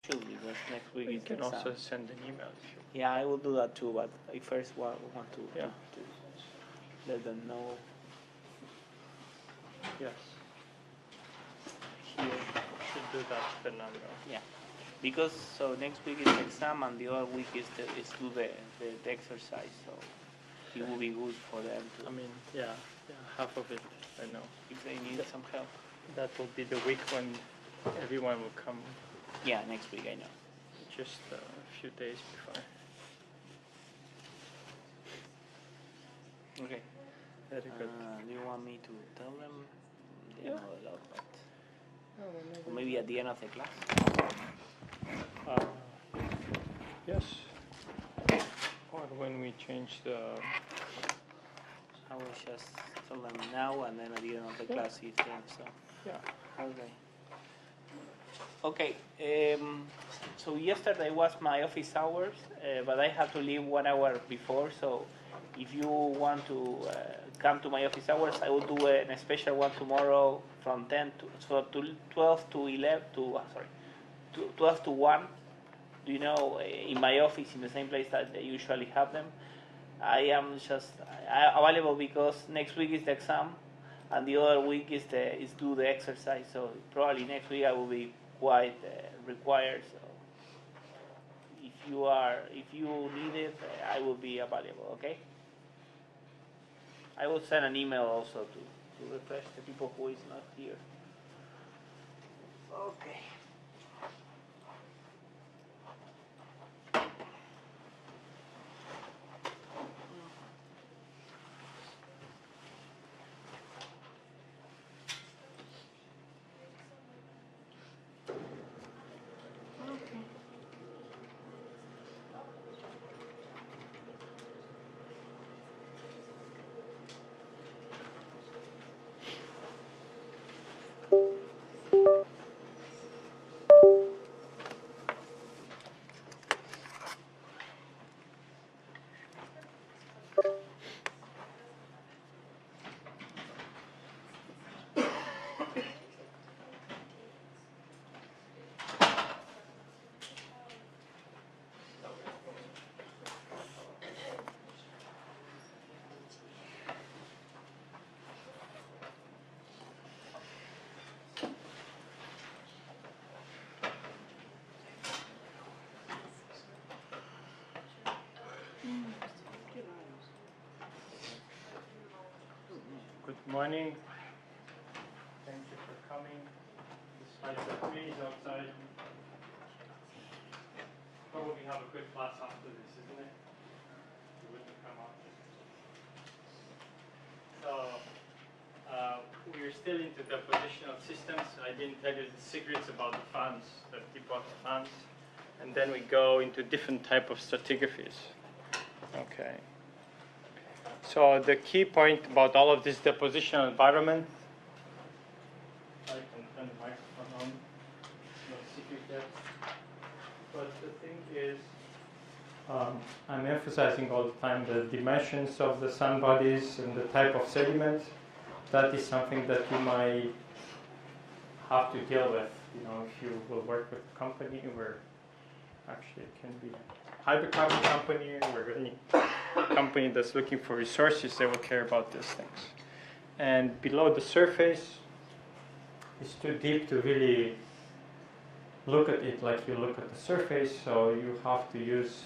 too, because next week You is can exam. also send an email if you. Yeah, I will do that too, but I first want to let them know Yes. here. Should do that, Fernando. Yeah, because so next week is exam and the other week is do the exercise, so it will be good for them to. I mean, yeah, half of it, I know. If they need some help. That will be the week when everyone will come. Yeah, next week I know. Just a few days before. Okay. Very good. Do you want me to tell them? They Yeah. know a lot, but Oh, or maybe at the end of the class. Yes. Or when we change the. I will just tell them now and then at the end of the class if they so. Yeah. Okay. Okay. So yesterday was my office hours, but I had to leave 1 hour before. So if you want to come to my office hours, I will do a special one tomorrow from 10 to 12 to 11 to 12 to 1. Do you know, in my office, in the same place that they usually have them. I am just available because next week is the exam, and the other week is do the exercise. So probably next week I will be quite required. So if you need it, I will be available. Okay. I will send an email also to refresh the people who is not here. Okay. Good morning. Thank you for coming. Despite the breeze outside. Probably have a good class after this, isn't it? You wouldn't come after. So we're still into the positional systems. I didn't tell you the secrets about the fans, the deep-water fans. And then we go into different type of stratigraphies. Okay. So the key point about all of this depositional environment. I can turn the microphone on. No secret yet. But the thing is, I'm emphasizing all the time the dimensions of the sand bodies and the type of sediment. That is something that you might have to deal with. You know, if you will work with a company where actually it can be a hydrocarbon company or any company that's looking for resources, they will care about these things. And below the surface, it's too deep to really look at it like you look at the surface, so you have to use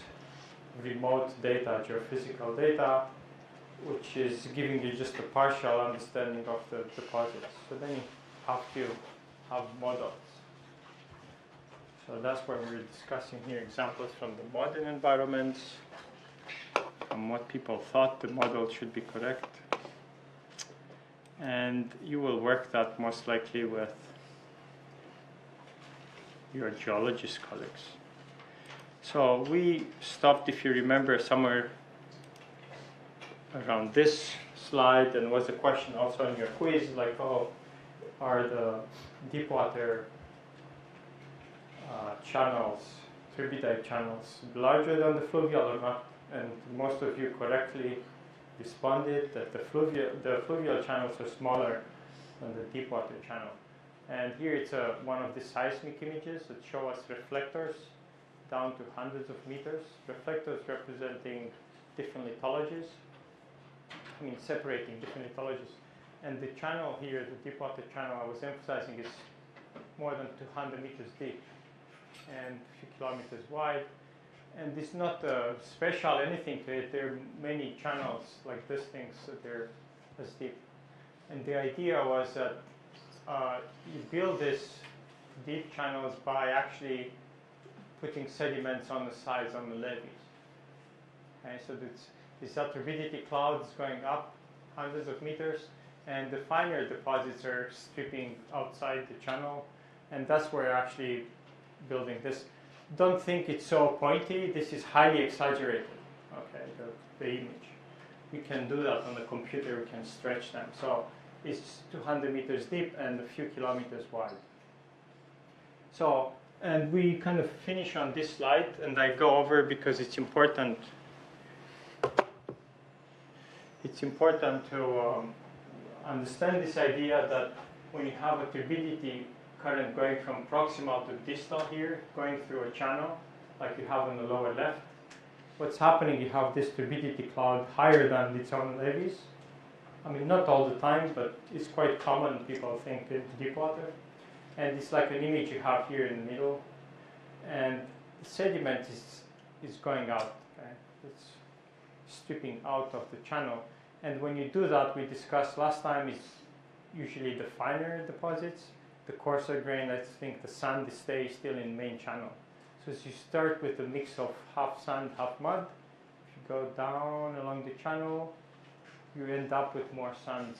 remote data, geophysical data, which is giving you just a partial understanding of the deposits. So then you have to have models. So that's what we're discussing here, examples from the modern environments, from what people thought the model should be correct. And you will work that most likely with your geologist colleagues. So we stopped, if you remember, somewhere around this slide, and was a question also in your quiz, like, oh, are the deep water channels, tributary channels, larger than the fluvial or not? And most of you correctly responded that the fluvial channels are smaller than the deep water channel. And here it's one of the seismic images that show us reflectors down to hundreds of meters. Reflectors representing different lithologies. I mean, separating different lithologies. And the channel here, the deepwater channel I was emphasizing, is more than 200 meters deep and a few kilometers wide. And it's not special anything to it. There are many channels like these things that they're as deep. And the idea was that you build these deep channels by actually putting sediments on the sides, on the levees. Okay, so this turbidity cloud is going up hundreds of meters, and the finer deposits are stripping outside the channel, and that's where we're actually building this. Don't think it's so pointy. This is highly exaggerated. Okay, the image. We can do that on the computer. We can stretch them. So it's 200 meters deep and a few kilometers wide. So, and we kind of finish on this slide, and I go over because it's important. It's important to understand this idea that when you have a turbidity current going from proximal to distal here, going through a channel, like you have on the lower left, what's happening, you have this turbidity cloud higher than its own levees. I mean, not all the time, but it's quite common, people think, in deep water. And it's like an image you have here in the middle. And the sediment is going out. Okay? It's stripping out of the channel. And when you do that, we discussed last time, it's usually the finer deposits. The coarser grain, I think the sand stays still in main channel. So as you start with a mix of half sand, half mud, if you go down along the channel, you end up with more sand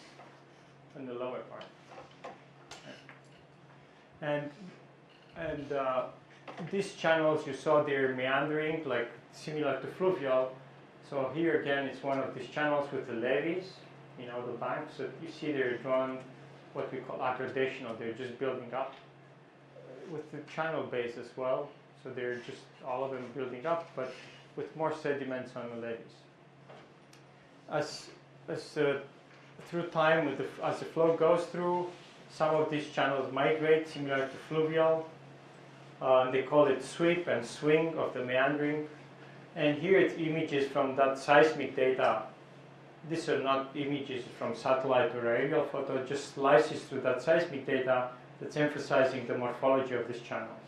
in the lower part. And these channels you saw, they're meandering, like similar to fluvial. So here again, it's one of these channels with the levees, you know, the banks that you see they're drawn what we call aggradational. They're just building up with the channel base as well. So they're just all of them building up, but with more sediments on the levees. Through time, as the flow goes through, some of these channels migrate, similar to fluvial. They call it sweep and swing of the meandering. And here it's images from that seismic data. These are not images from satellite or aerial photo, just slices through that seismic data that's emphasizing the morphology of these channels.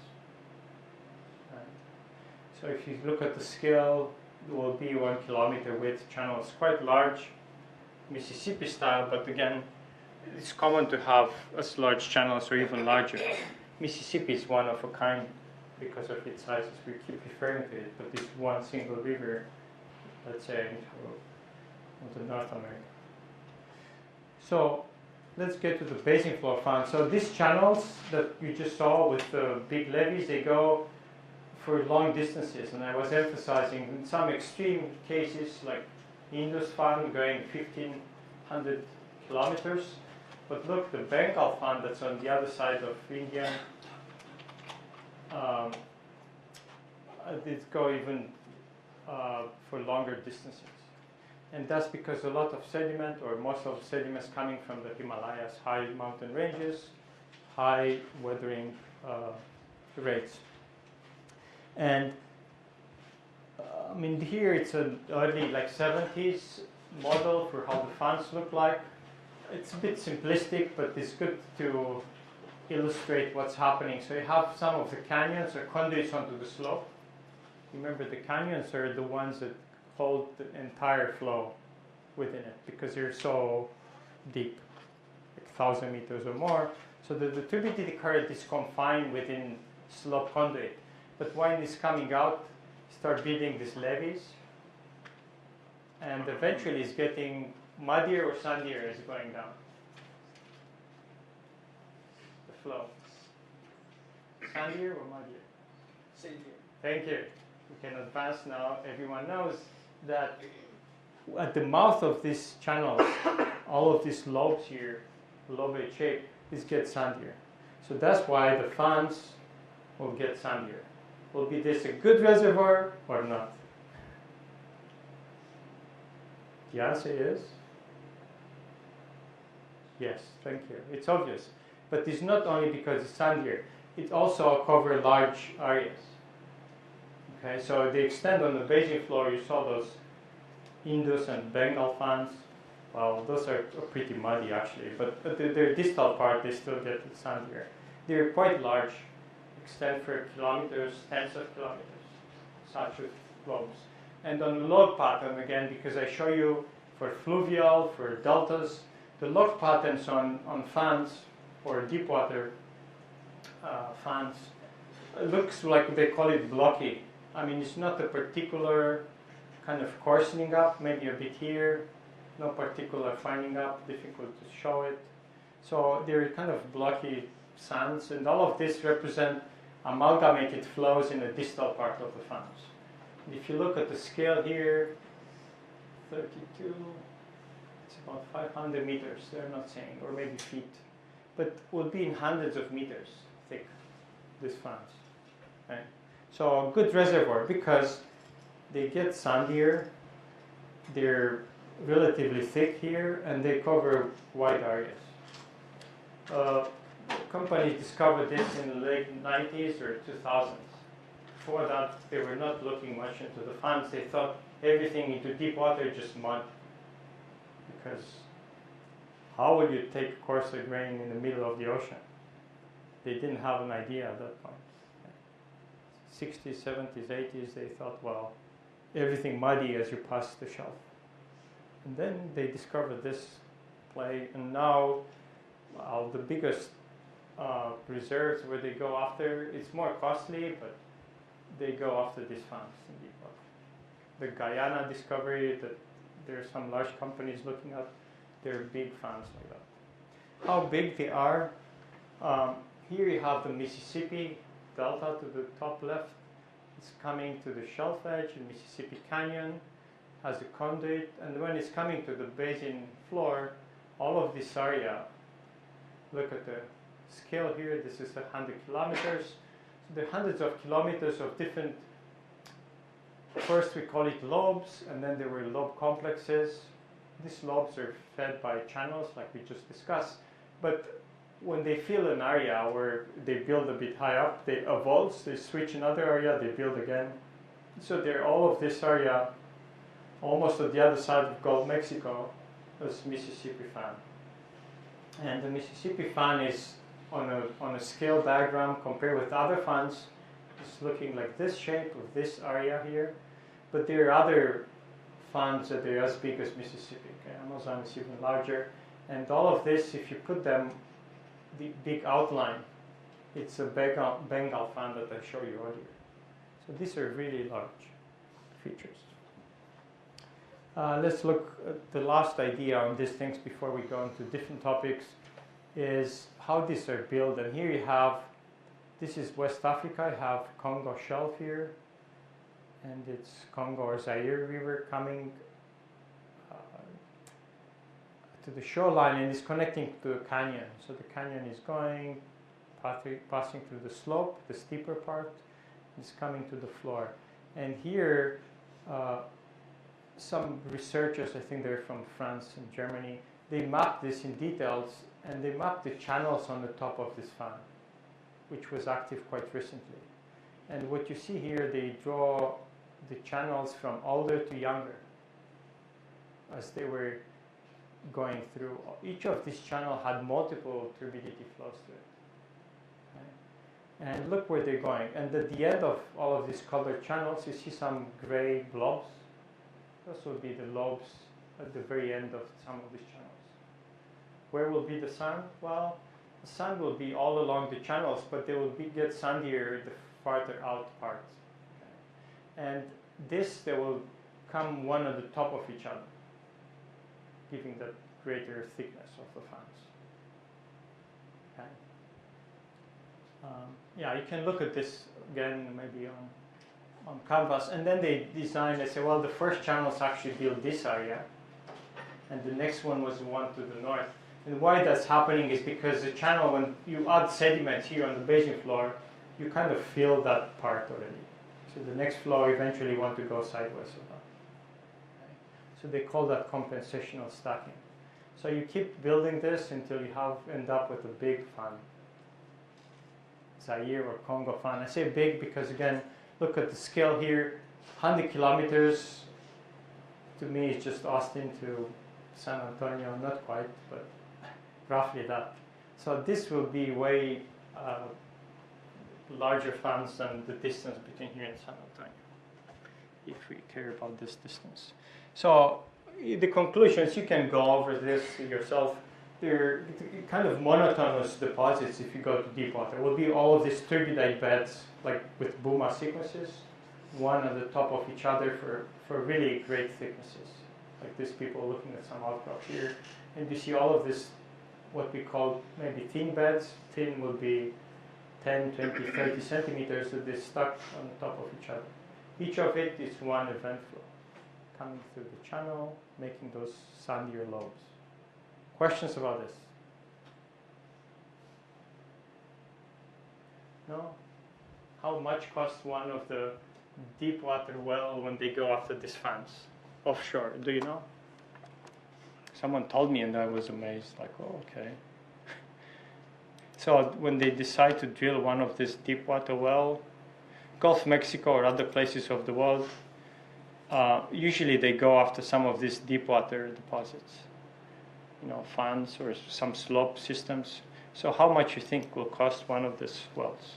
So if you look at the scale, it will be 1 kilometer width channel. It's quite large, Mississippi style, but again, it's common to have as large channels or even larger. Mississippi is one of a kind because of its size. We keep referring to it, but it's one single river, let's say, into North America. So let's get to the basin floor fan. So these channels that you just saw with the big levees, they go for long distances, and I was emphasizing in some extreme cases like Indus fan going 1,500 kilometers. But look, the Bengal fan that's on the other side of India, it go even for longer distances. And that's because a lot of sediment, or most of the sediment, is coming from the Himalayas, high mountain ranges, high weathering rates. And I mean, here it's an early, like 70s model for how the fans look like. It's a bit simplistic, but it's good to illustrate what's happening. So you have some of the canyons or conduits onto the slope. Remember, the canyons are the ones that hold the entire flow within it because they're so deep, like 1,000 meters or more. So the turbidity current is confined within slope conduit. But when it's coming out, start building these levees, and eventually it's getting muddier or sandier as going down the flow. Sandier or muddier? Sandier. Thank you. We can advance now. Everyone knows that at the mouth of these channels, all of these lobes here, lobate shape, this gets sandier. So that's why the fans will get sandier. Will be this a good reservoir or not? The answer is yes, thank you. It's obvious. But it's not only because it's sandier, it also covers large areas. Okay, so they extend on the basin floor. You saw those Indus and Bengal fans. Well, those are pretty muddy actually, but their distal part, they still get sandier. They're quite large, extend for kilometers, tens of kilometers, such with lobes. And on the log pattern, again, because I show you for fluvial, for deltas, the log patterns on fans or deep water fans looks like they call it blocky. I mean, it's not a particular kind of coarsening up, maybe a bit here, no particular fining up, difficult to show it. So they're kind of blocky sands, and all of this represent amalgamated flows in the distal part of the fans. If you look at the scale here, 32, it's about 500 meters, they're not saying, or maybe feet, but will be in hundreds of meters thick, these fans. Okay? So a good reservoir because they get sandier, they're relatively thick here, and they cover wide areas. Companies discovered this in the late 90s or 2000s. Before that, they were not looking much into the fans. They thought everything into deep water is just mud. Because how would you take coarser grain in the middle of the ocean? They didn't have an idea at that point. 60s, 70s, 80s, they thought, well, everything muddy as you pass the shelf. And then they discovered this play, and now, well, the biggest reserves where they go after, it's more costly, but they go after these fans in deep water. The Guyana discovery that there are some large companies looking at, they're big fans like that. How big they are, here you have the Mississippi Delta to the top left. It's coming to the shelf edge in Mississippi Canyon, has a conduit, and when it's coming to the basin floor, all of this area, look at the scale here, this is 100 kilometers. So there are hundreds of kilometers of different, first we call it lobes, and then there were lobe complexes. These lobes are fed by channels like we just discussed, but when they fill an area where they build a bit high up, they avulse, they switch another area, they build again. So they're all of this area, almost at the other side of Gulf Mexico, is Mississippi fan. And the Mississippi fan is on a scale diagram compared with other fans. It's looking like this shape of this area here. But there are other fans that are as big as Mississippi. Okay? Amazon is even larger. And all of this, if you put them, the big outline, it's a Bengal fan that I showed you earlier. So these are really large features. Let's look at the last idea on these things before we go into different topics, is how these are built. And here you have, this is West Africa, I have Congo Shelf here, and it's Congo or Zaire River coming to the shoreline and is connecting to the canyon. So the canyon is going, passing through the slope, the steeper part, is coming to the floor. And here, some researchers, I think they're from France and Germany, they mapped this in details, and they mapped the channels on the top of this fan, which was active quite recently. And what you see here, they draw the channels from older to younger as they were going through. Each of these channels had multiple turbidity flows to it. Okay? And look where they're going. And at the end of all of these colored channels, you see some gray blobs. Those will be the lobes at the very end of some of these channels. Where will be the sand? Well, the sand will be all along the channels, but they will get sandier the farther out parts. Okay? And this, they will come one at the top of each other, giving that greater thickness of the fans. Okay. Yeah, you can look at this again, maybe on canvas, and then they design, they say, well, the first channels actually build this area, and the next one was the one to the north. And why that's happening is because the channel, when you add sediments here on the basin floor, you kind of fill that part already. So the next flow eventually want to go sideways of that. Okay. So they call that compensational stacking. So you keep building this until you end up with a big fan. Zaire or Congo fan. I say big because, again, look at the scale here. 100 kilometers to me is just Austin to San Antonio, not quite, but roughly that. So this will be way larger fans than the distance between here and San Antonio, if we care about this distance. So the conclusions, you can go over this yourself. They're kind of monotonous deposits if you go to deep water. It will be all of these turbidite beds, like with Buma sequences, one on the top of each other for really great thicknesses. Like these people looking at some outcrop here. And you see all of this, what we call maybe thin beds. Thin will be 10, 20, 30 centimeters that they stuck on the top of each other. Each of it is one event flow coming through the channel, making those sandier lobes. Questions about this? No? How much costs one of the deep water well when they go after these fans offshore? Do you know? Someone told me and I was amazed, like, oh, okay. So when they decide to drill one of these deep water well, Gulf of Mexico or other places of the world, usually they go after some of these deep water deposits, you know, fans or some slope systems. So how much you think will cost one of these wells?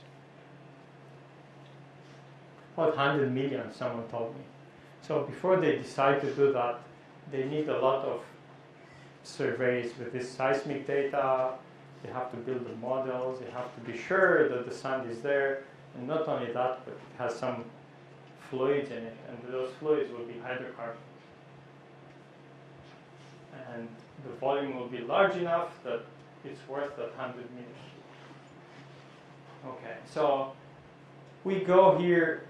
About 100 million, someone told me. So before they decide to do that, they need a lot of surveys with this seismic data. They have to build the models. They have to be sure that the sand is there. And not only that, but it has some fluids in it. And those fluids will be hydrocarbons. And the volume will be large enough that it's worth that 100 million. Okay, so we go here.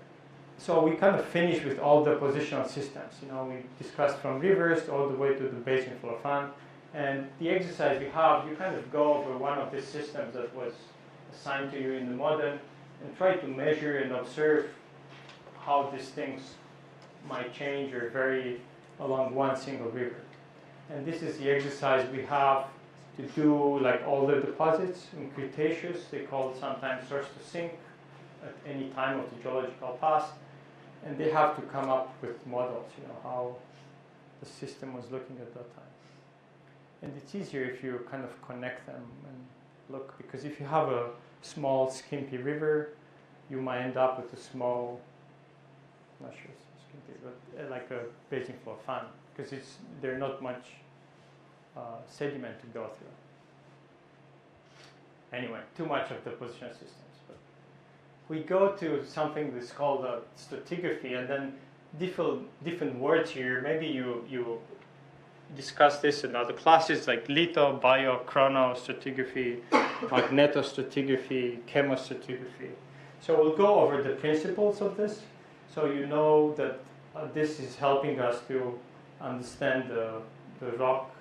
So we kind of finish with all the positional systems. You know, we discussed from rivers all the way to the basin floor fan. And the exercise we have, you kind of go over one of these systems that was assigned to you in the model and try to measure and observe how these things might change or vary along one single river. And this is the exercise we have to do, like all the deposits in Cretaceous. They call it sometimes source to sink at any time of the geological past. And they have to come up with models, you know, how the system was looking at that time. And it's easier if you kind of connect them and look, because if you have a small, skimpy river, you might end up with a small, not sure it's skimpy, but like a basin floor fan, because there's not much sediment to go through. Anyway, too much of the positional systems. But we go to something that's called stratigraphy, and then different words here. Maybe you discuss this in other classes like litho, bio, chrono stratigraphy, magnetostratigraphy, chemostratigraphy. So we'll go over the principles of this, so you know that this is helping us to understand the rock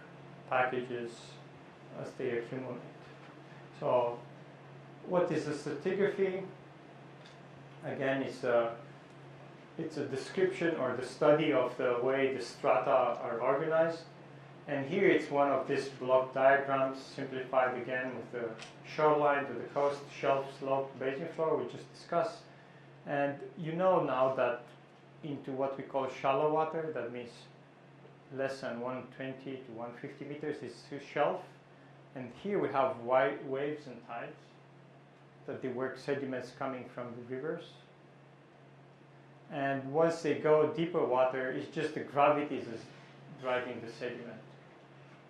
packages as they accumulate. So what is a stratigraphy? Again, it's a description or the study of the way the strata are organized. And here it's one of these block diagrams, simplified again with the shoreline to the coast, shelf, slope, basin floor, we just discussed. And you know now that into what we call shallow water, that means less than 120 to 150 meters is shelf. And here we have waves and tides, that they work sediments coming from the rivers. And once they go deeper water, it's just the gravity is driving the sediment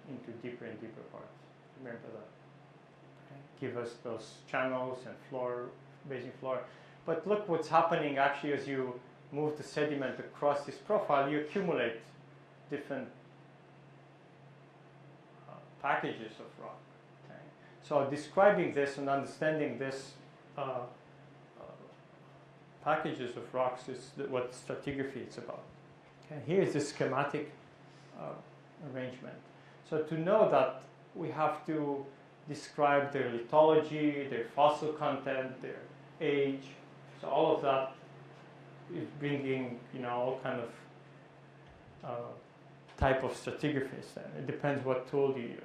into deeper and deeper parts. Remember that. Okay. Give us those channels and floor, basin floor. But look what's happening actually as you move the sediment across this profile, you accumulate different packages of rock. Okay. So describing this and understanding this packages of rocks is what stratigraphy is about. Okay. Here is the schematic arrangement. So to know that, we have to describe their lithology, their fossil content, their age. So all of that is bringing, all kind of type of stratigraphies. Then it depends what tool you use.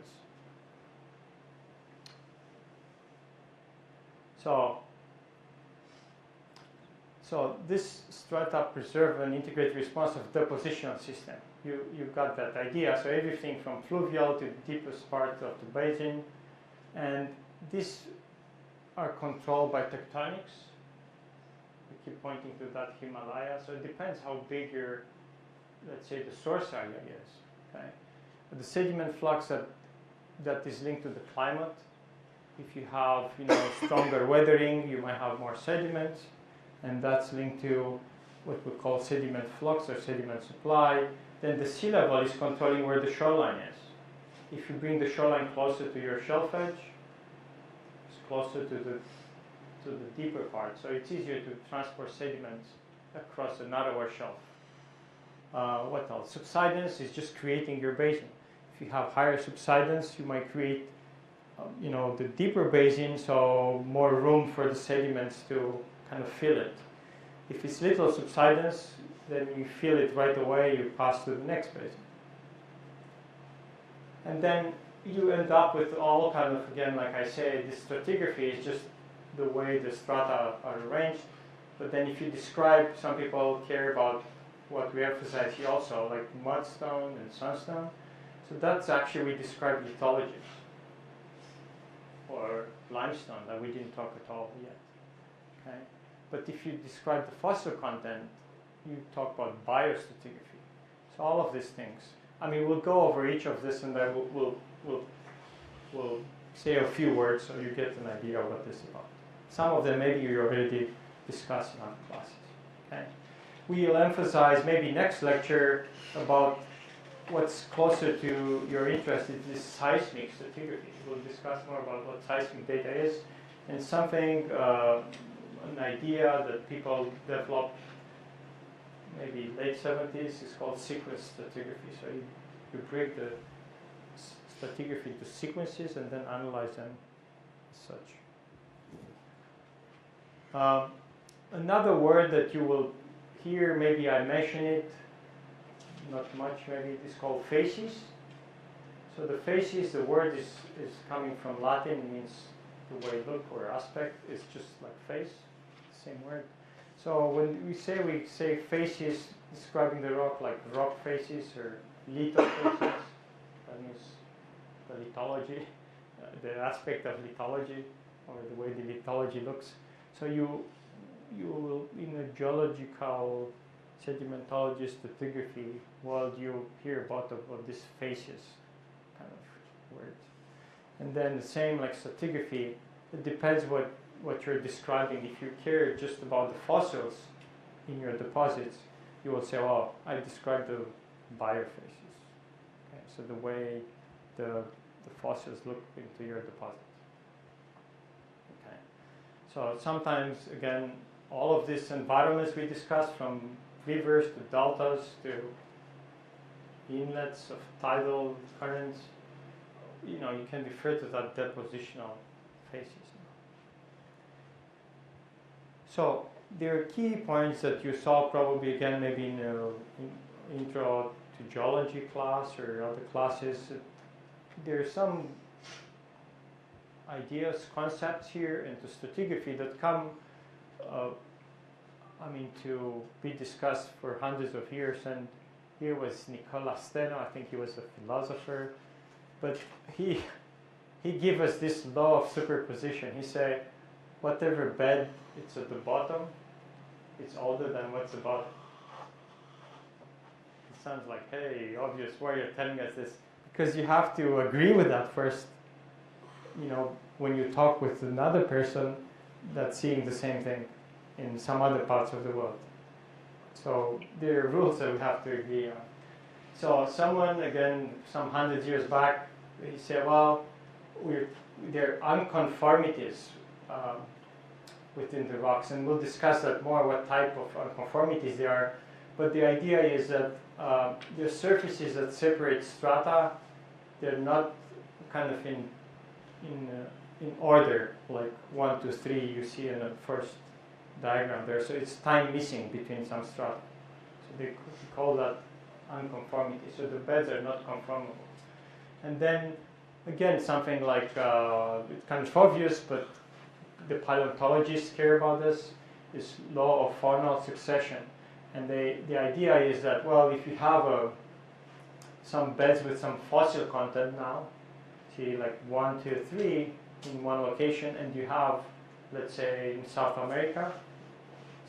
So this strata preserve an integrated response of depositional system. You got that idea. So everything from fluvial to the deepest part of the basin, and these are controlled by tectonics. We keep pointing to that Himalaya. So it depends how big your, let's say, the source area is. Okay, but the sediment flux that is linked to the climate. If you have, stronger weathering, you might have more sediment, and that's linked to what we call sediment flux or sediment supply. Then the sea level is controlling where the shoreline is. If you bring the shoreline closer to your shelf edge, it's closer to the deeper part, so it's easier to transport sediments across a narrower shelf. What else? Subsidence is just creating your basin. If you have higher subsidence, you might create the deeper basin, so more room for the sediments to kind of fill it. If it's little subsidence, then you fill it right away, you pass to the next basin. And then you end up with all kind of, again, like I say, this stratigraphy is just the way the strata are arranged. But then if you describe, some people care about what we emphasize here also, like mudstone and sandstone. So that's actually, we describe lithologies. Or limestone that we didn't talk at all yet. Okay? But if you describe the fossil content, you talk about biostratigraphy. So all of these things. I mean, we'll go over each of this, and then we'll say a few words so you get an idea of what this is about. Some of them maybe you already discussed in other classes. Okay? We'll emphasize maybe next lecture about what's closer to your interest is this seismic stratigraphy. We'll discuss more about what seismic data is, and something, an idea that people developed maybe late 70s is called sequence stratigraphy. So you break the stratigraphy into sequences and then analyze them as such. Another word that you will hear, maybe I mention it, not much maybe, is called facies. So the facies, the word is coming from Latin, it means the way look or aspect, it's just like face, same word. So when we say facies describing the rock, like rock facies or lithofacies, that means the lithology, the aspect of lithology, or the way the lithology looks. So you will, in a geological sedimentology stratigraphy world, you hear about this facies kind of word. And then the same like stratigraphy, it depends what you're describing. If you care just about the fossils in your deposits, you will say, oh, I described the biofacies. Okay, so the way the fossils look into your deposit. Okay. So sometimes, again, all of these environments we discussed, from rivers to deltas to inlets of tidal currents, you can refer to that depositional phases. So there are key points that you saw probably again maybe in intro to geology class or other classes. There are some ideas, concepts here into stratigraphy that come to be discussed for hundreds of years. And here was Nicola Steno, I think he was a philosopher, but he gave us this law of superposition. He said, whatever bed it's at the bottom, it's older than what's above it. It sounds like, hey, obvious, why you're telling us this? Because you have to agree with that first, when you talk with another person that's seeing the same thing in some other parts of the world. So there are rules that we have to agree on. So someone, again, some hundreds years back, he said, well, there are unconformities within the rocks, and we'll discuss that more, what type of unconformities there are. But the idea is that the surfaces that separate strata, they're not kind of in order, like 1, 2, 3 you see in the first diagram there. So it's time missing between some strata. So they call that unconformity. So the beds are not conformable. And then, again, something like, it's kind of obvious, but the paleontologists care about this, is law of faunal succession. And the idea is that, well, if you have some beds with some fossil content now, see like 1, 2, 3 in one location, and you have, let's say in South America,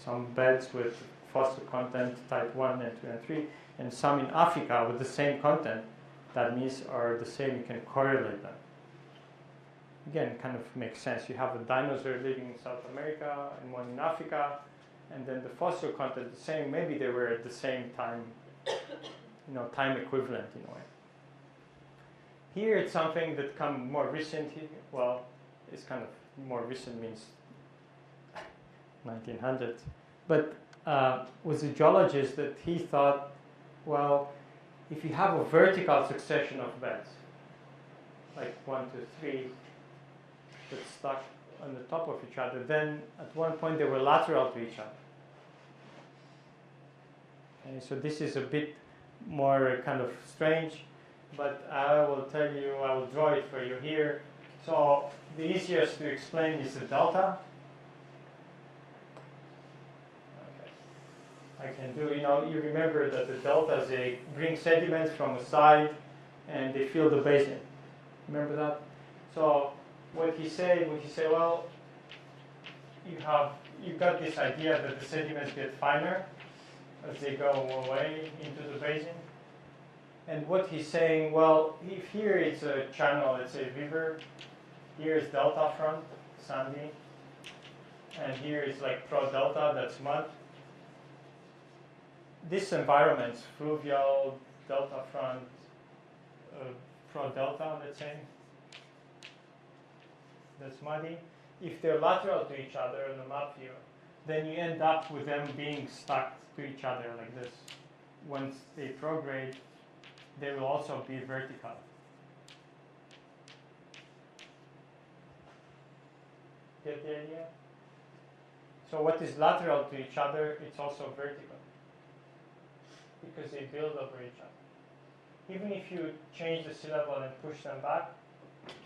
some beds with fossil content type 1 and 2 and 3, and some in Africa with the same content, that means are the same, you can correlate them. Again, kind of makes sense. You have a dinosaur living in South America and one in Africa, and then the fossil content the same. Maybe they were at the same time, time equivalent in a way. Here it's something that come more recent. Well, it's kind of more recent means 1900s, but was a geologist that he thought, well, if you have a vertical succession of beds, like 1, 2, 3, that's stuck on the top of each other, then at one point they were lateral to each other. Okay, so this is a bit more kind of strange, but I will tell you, I will draw it for you here. So the easiest to explain is the delta. I can do, you remember that the deltas, they bring sediments from the side and they fill the basin. Remember that? So what he said, well, you got this idea that the sediments get finer as they go away into the basin. And what he's saying, well, if here it's a channel, it's a river, here is delta front, sandy, and here is like pro-delta, that's mud. This environment, fluvial, delta front, pro-delta, let's say, that's muddy. If they're lateral to each other in the map view, then you end up with them being stuck to each other like this. Once they prograde, they will also be vertical. Get the idea? So what is lateral to each other, it's also vertical, because they build over each other. Even if you change the sea level and push them back,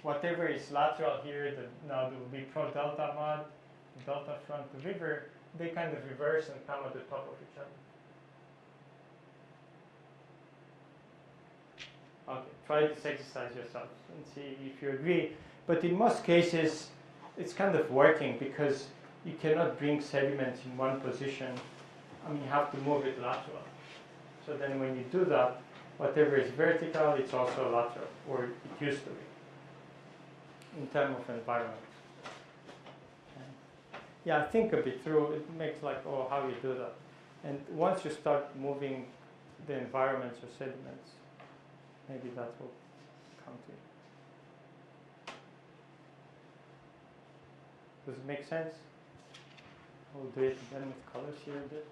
whatever is lateral here, now there will be pro-delta mud, delta front the river, they kind of reverse and come at the top of each other. Okay, try this exercise yourself and see if you agree. But in most cases, it's kind of working because you cannot bring sediments in one position. You have to move it lateral. So then when you do that, whatever is vertical, it's also lateral, or it used to be, in terms of environment. Yeah, think a bit through. It makes like, oh, how you do that. And once you start moving the environments or sediments, maybe that will come to you. Does it make sense? We'll do it again with colors here a bit.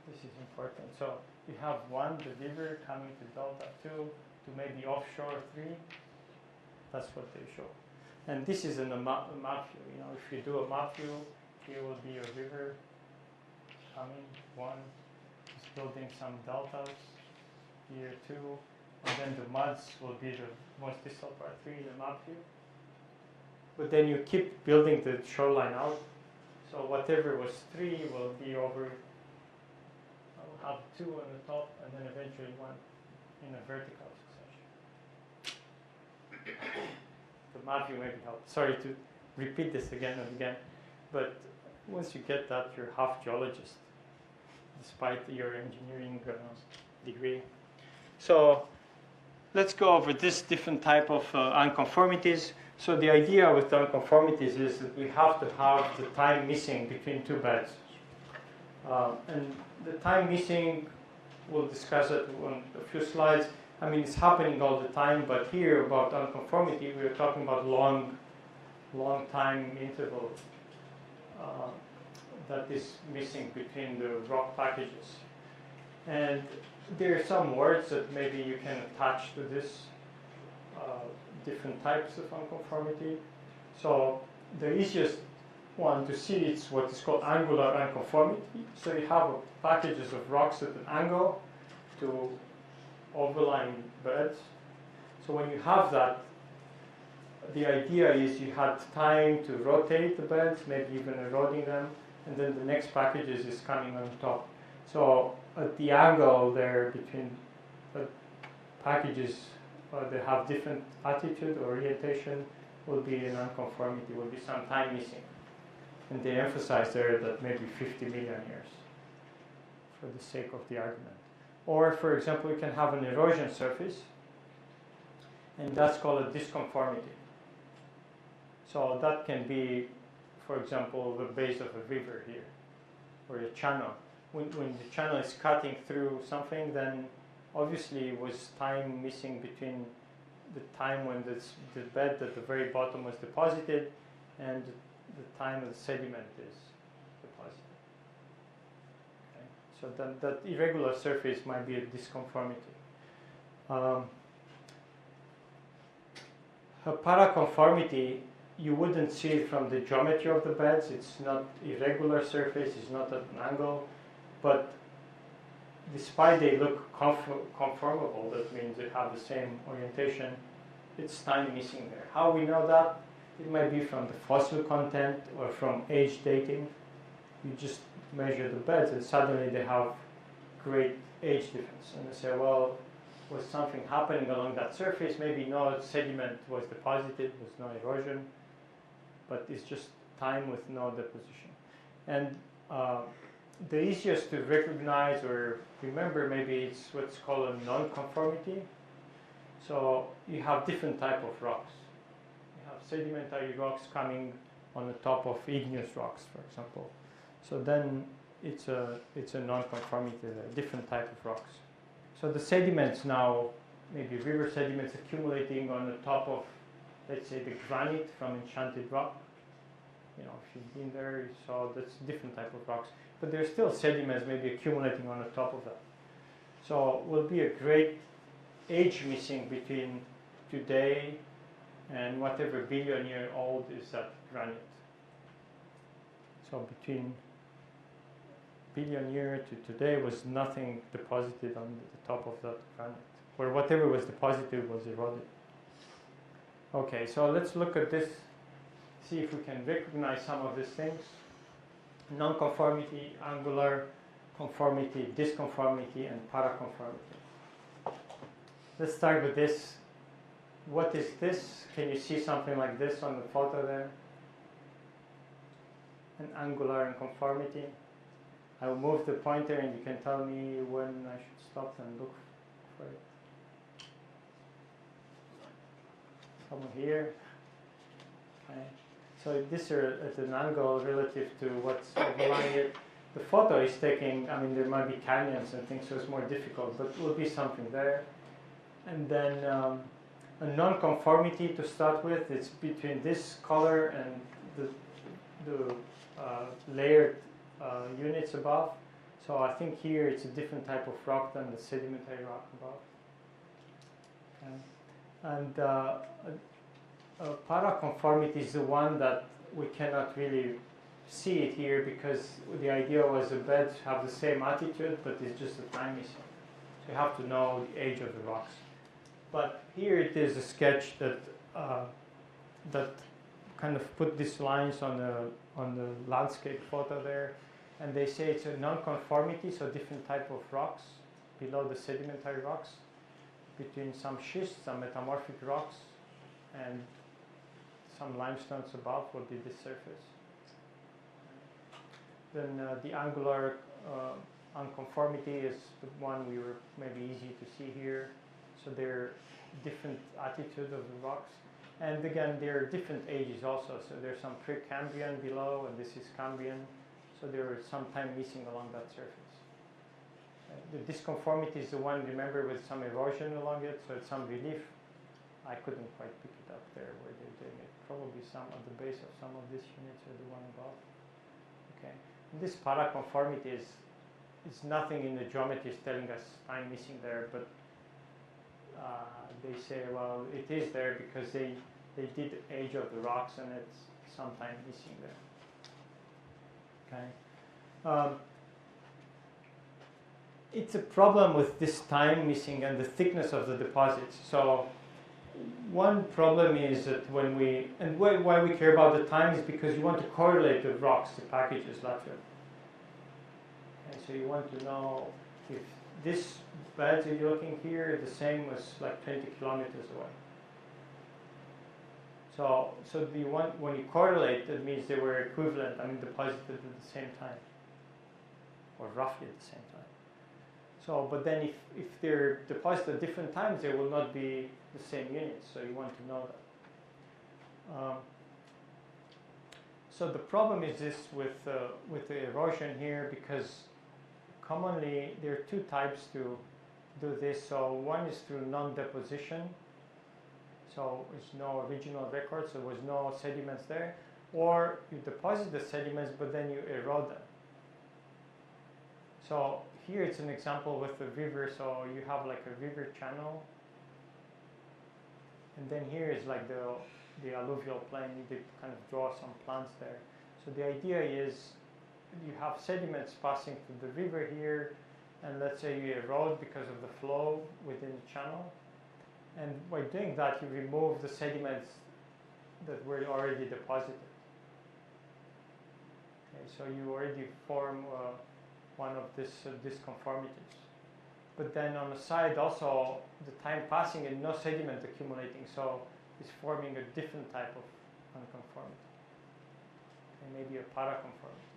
This is important. So you have 1, the river, coming to delta 2, to maybe offshore 3. That's what they show. And this is in a map view. If you do a map view, here will be a river coming, 1, is building some deltas, here 2, and then the muds will be the most distal part, 3, the map view. But then you keep building the shoreline out, so whatever was 3 will be over, I'll have 2 on the top, and then eventually 1 in a vertical succession. The map view maybe helps. Sorry to repeat this again and again, but once you get that, you're half geologist, despite your engineering degree. So let's go over this different type of unconformities. So the idea with the unconformities is that we have to have the time missing between 2 beds. And the time missing, we'll discuss it on a few slides. It's happening all the time, but here about unconformity, we're talking about long time interval that is missing between the rock packages. And there are some words that maybe you can attach to this, different types of unconformity. So the easiest one to see is what is called angular unconformity. So you have packages of rocks at an angle, to overlying beds. So when you have that, the idea is you had time to rotate the beds, maybe even eroding them, and then the next packages is coming on top. So at the angle there between the packages, they have different attitude, orientation, will be a non-conformity, will be some time missing. And they emphasize there that maybe 50 million years for the sake of the argument. Or, for example, you can have an erosion surface, and that's called a disconformity. So that can be, for example, the base of a river here, or a channel. When the channel is cutting through something, then obviously it was time missing between the time when the bed at the very bottom was deposited and the time the sediment is deposited. Okay. So then that irregular surface might be a disconformity. A paraconformity, you wouldn't see it from the geometry of the beds. It's not irregular surface, it's not at an angle, but despite they look conformable, that means they have the same orientation, it's time missing there. How we know that? It might be from the fossil content or from age dating. You just measure the beds and suddenly they have great age difference. And they say, well, was something happening along that surface? Maybe no sediment was deposited, was no erosion, but it's just time with no deposition. And the easiest to recognize or remember, maybe it's what's called a non-conformity. So you have different type of rocks. You have sedimentary rocks coming on the top of igneous rocks, for example. So then it's a non-conformity, a different type of rocks. So the sediments now, maybe river sediments accumulating on the top of, let's say, the granite from Enchanted Rock. You know, if you've been there, you saw that's different type of rocks. But there's still sediments maybe accumulating on the top of that. So will be a great age missing between today and whatever billion year old is that granite. So between billion year to today was nothing deposited on the top of that granite, or whatever was deposited was eroded. Okay, so let's look at this, see if we can recognize some of these things. Non-conformity, angular conformity, disconformity, and paraconformity. Let's start with this. What is this? Can you see something like this on the photo there? An angular conformity. I will move the pointer and you can tell me when I should stop and look for it. Someone here. Okay. So these are at an angle relative to what's overlying it. The photo is taking, I mean, there might be canyons and things, so it's more difficult, but will be something there. And then a non-conformity to start with, it's between this color and the layered units above. So I think here it's a different type of rock than the sedimentary rock above. Okay. And paraconformity is the one that we cannot really see it here because the idea was the beds have the same attitude, but it's just a time missing. So you have to know the age of the rocks. But here it is a sketch that that kind of put these lines on the landscape photo there, and they say it's a non-conformity, so different type of rocks below the sedimentary rocks, between some schists, some metamorphic rocks, and some limestones above will be this surface. Then the angular unconformity is the one we were maybe easy to see here. So they're different attitude of the rocks. And again, there are different ages also. So there's some Precambrian below, and this is Cambrian. So there is some time missing along that surface. The disconformity is the one, remember, with some erosion along it, so it's some relief. I couldn't quite pick it up there where they're doing it. Probably some at the base of some of these units or the one above. Okay. And this paraconformity is nothing in the geometry is telling us time missing there, but they say, well, it is there because they did age of the rocks and it's some time missing there. Okay. it's a problem with this time missing and the thickness of the deposits. So one problem is that when we, and why we care about the time is because you want to correlate the rocks, the packages laterally. And so you want to know if this bed that you're looking here, the same was like 20 kilometers away. So you want, when you correlate, that means they were equivalent, I mean deposited at the same time, or roughly at the same time. So, but then if they're deposited at different times, they will not be the same units, so you want to know that. So the problem is this with the erosion here, because commonly there are two types to do this. So one is through non-deposition. So there's no original record, so there was no sediments there. Or you deposit the sediments, but then you erode them. So here it's an example with the river. So you have like a river channel. And then here is like the alluvial plain. You did kind of draw some plants there. So the idea is you have sediments passing through the river here. And let's say you erode because of the flow within the channel. And by doing that, you remove the sediments that were already deposited. Okay, so you already form one of these disconformities. But then on the side also, the time passing and no sediment accumulating, so it's forming a different type of unconformity. Okay, maybe a paraconformity.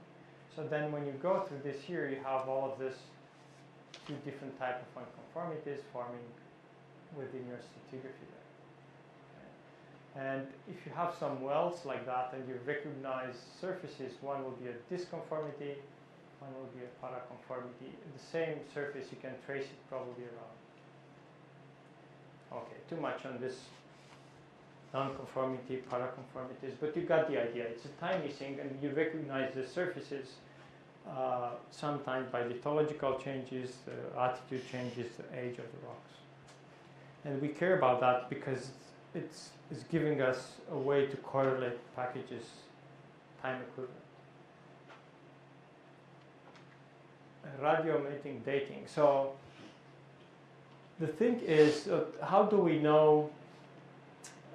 So then when you go through this here, you have all of this two different type of unconformities forming within your stratigraphy there. Okay. And if you have some wells like that and you recognize surfaces, one will be a disconformity, one will be a paraconformity. The same surface, you can trace it probably around. Okay, too much on this non-conformity, paraconformities, but you got the idea. It's a time missing and you recognize the surfaces sometimes by lithological changes, the altitude changes, the age of the rocks. And we care about that because it's giving us a way to correlate packages time equivalent. Radiometric dating. So the thing is, how do we know,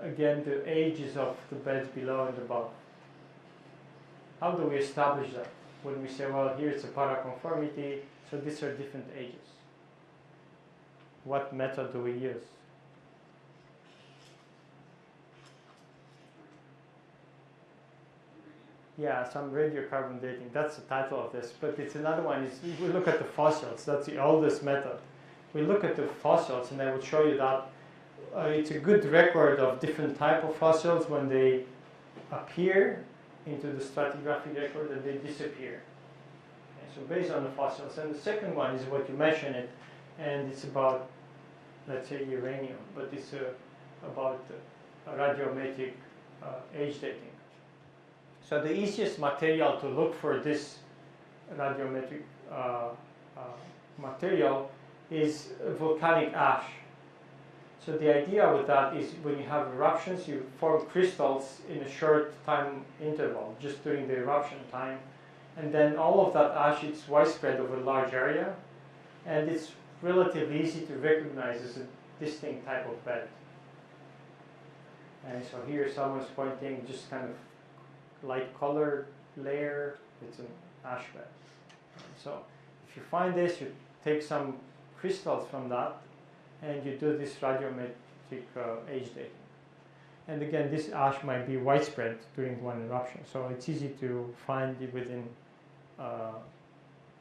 again, the ages of the beds below and above? How do we establish that? When we say, well, here's a paraconformity, so these are different ages. What method do we use? Yeah, some radiocarbon dating. That's the title of this. But it's another one. Is we look at the fossils. That's the oldest method. We look at the fossils, and I will show you that it's a good record of different type of fossils when they appear into the stratigraphic record and they disappear. Okay, so based on the fossils. And the second one is what you mentioned it, and it's about, let's say, uranium, but it's about radiometric age dating. So the easiest material to look for this radiometric material is volcanic ash. So the idea with that is when you have eruptions, you form crystals in a short time interval, just during the eruption time. And then all of that ash, it's widespread over a large area. And it's relatively easy to recognize as a distinct type of bed. And so here someone's pointing just kind of light colored layer, it's an ash bed. So if you find this, you take some crystals from that and you do this radiometric age dating. And again, this ash might be widespread during one eruption, so it's easy to find it within a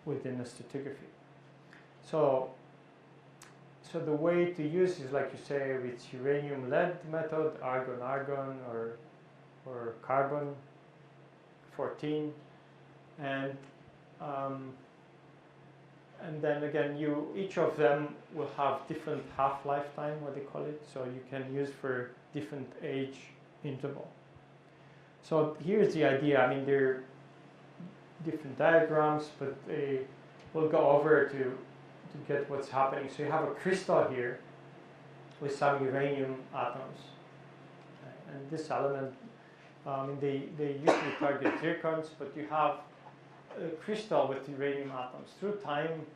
stratigraphy. So the way to use is, like you say, with uranium-lead method, argon-argon, or carbon 14, and then again, each of them will have different half-life time, what they call it. So you can use for different age interval. So here's the idea. I mean, there are different diagrams, but we'll go over to get what's happening. So you have a crystal here with some uranium atoms, okay. And this element. They usually target zircons, but you have a crystal with uranium atoms. Through time,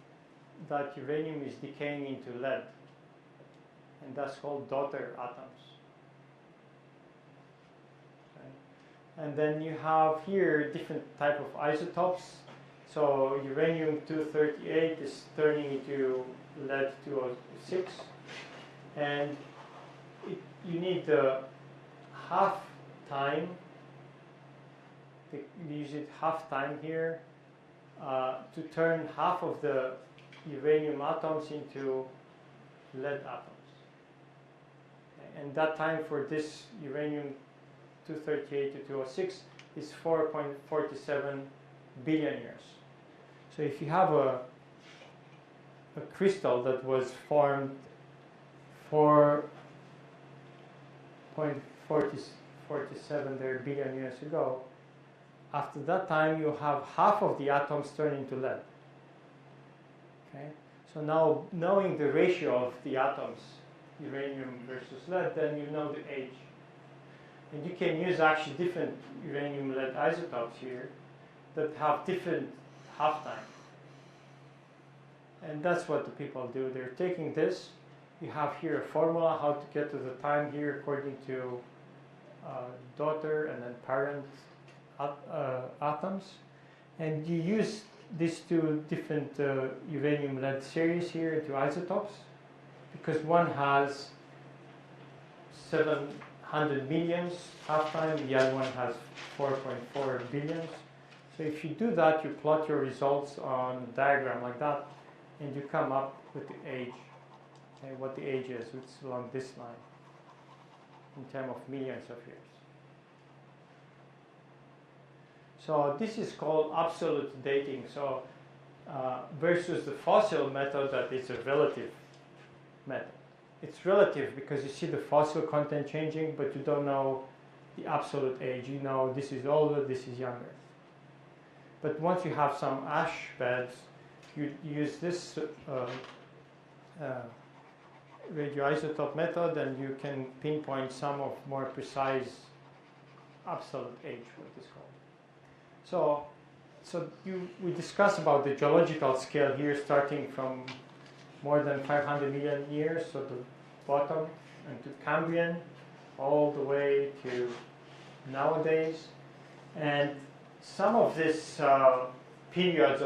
that uranium is decaying into lead, and that's called daughter atoms. Okay. And then you have here different type of isotopes. So uranium-238 is turning into lead-206, and you need the half time. You use it half time here to turn half of the uranium atoms into lead atoms. Okay. And that time for this uranium-238 to 206 is 4.47 billion years. So if you have a crystal that was formed 4.47 billion years ago, after that time you have half of the atoms turn into lead. Okay? So now, knowing the ratio of the atoms, uranium versus lead, then you know the age. And you can use actually different uranium-lead isotopes here that have different half-time. And that's what the people do. They're taking this. You have here a formula how to get to the time here according to daughter and then parent atoms. And you use these two different uranium-lead series here into isotopes, because one has 700 millions half-time, the other one has 4.4 billions. So if you do that, you plot your results on a diagram like that, and you come up with the age, okay, what the age is. It's along this line in terms of millions of years. So this is called absolute dating. So versus the fossil method, that is a relative method. It's relative because you see the fossil content changing, but you don't know the absolute age. You know this is older, this is younger. But once you have some ash beds, you use this radioisotope method, and you can pinpoint some of more precise absolute age, what is called. So we discuss about the geological scale here, starting from more than 500 million years, so the bottom, and to Cambrian, all the way to nowadays. And some of these periods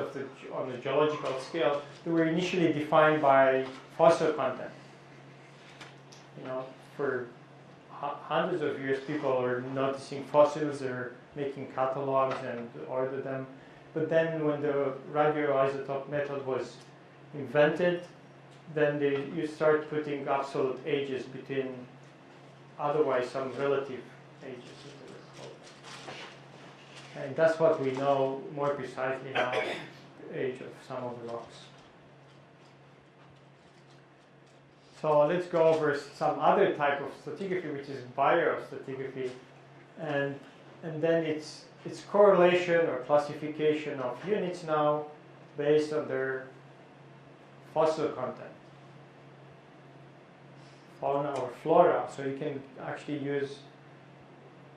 on the geological scale, they were initially defined by fossil content. You know, for hundreds of years, people are noticing fossils, they're making catalogs and order them. But then when the radioisotope method was invented, then you start putting absolute ages between otherwise some relative ages. And that's what we know more precisely now, the age of some of the rocks. So let's go over some other type of stratigraphy, which is biostratigraphy, and then it's correlation or classification of units now based on their fossil content, fauna or flora. So you can actually use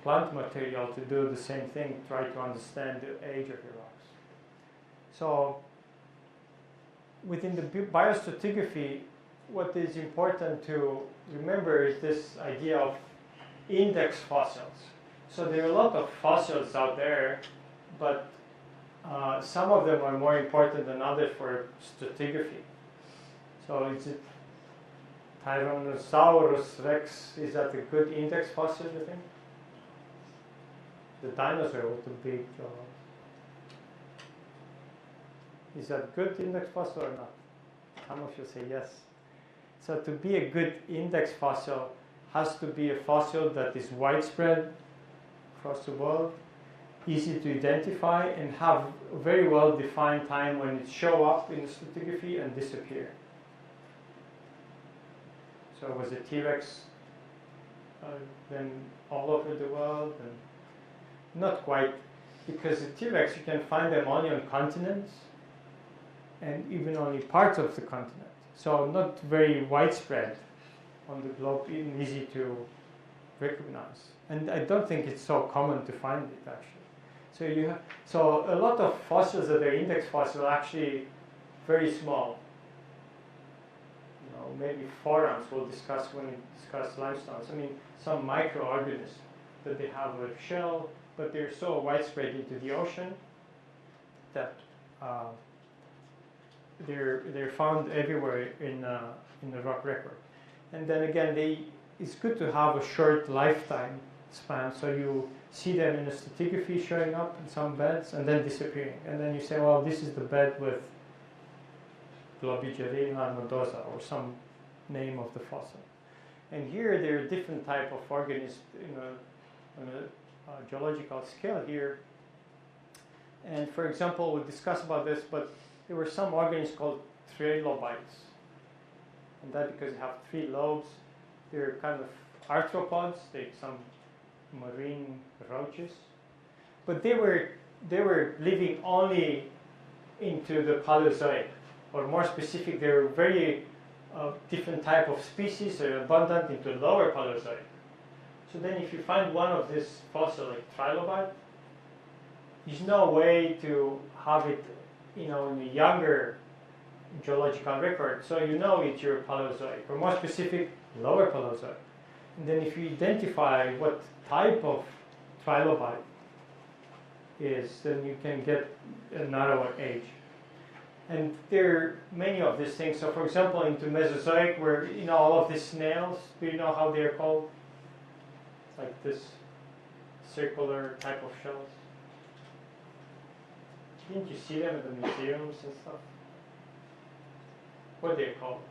plant material to do the same thing, try to understand the age of your rocks. So within the biostratigraphy, what is important to remember is this idea of index fossils. So there are a lot of fossils out there, but some of them are more important than others for stratigraphy. So is it Tyrannosaurus rex, is that a good index fossil, you think? The dinosaur was too big. Is that good index fossil or not? Some of you say yes. So to be a good index fossil has to be a fossil that is widespread across the world, easy to identify, and have a very well defined time when it show up in the stratigraphy and disappear. So was a T-Rex then all over the world? And not quite, because the T-Rex, you can find them only on continents and even only parts of the continent. So not very widespread on the globe, even easy to recognize. And I don't think it's so common to find it actually. So a lot of fossils that are index fossils are actually very small. maybe forums we'll discuss when we discuss limestones. I mean, some microorganisms that they have a shell, but they're so widespread into the ocean that they're found everywhere in the rock record. And then again, it's good to have a short lifetime span, so you see them in a stratigraphy showing up in some beds and then disappearing. And then you say, well, this is the bed with Globigerina nodosa, or some name of the fossil. And here there are different type of organisms on a geological scale here. And for example, we'll discuss about this, but there were some organisms called trilobites. And that because they have 3 lobes. They're kind of arthropods, like some marine roaches. But they were living only into the Paleozoic, or more specific, they were very different type of species, abundant into lower Paleozoic. So then if you find one of this fossil, like trilobite, there's no way to have it, in a younger geological record, so it's your Paleozoic, or more specific, lower Paleozoic. And then if you identify what type of trilobite is, then you can get a narrower age. And there are many of these things. So for example, into Mesozoic, where all of these snails, do you know how they're called? It's like this circular type of shells. Didn't you see them in the museums and stuff? What are they called?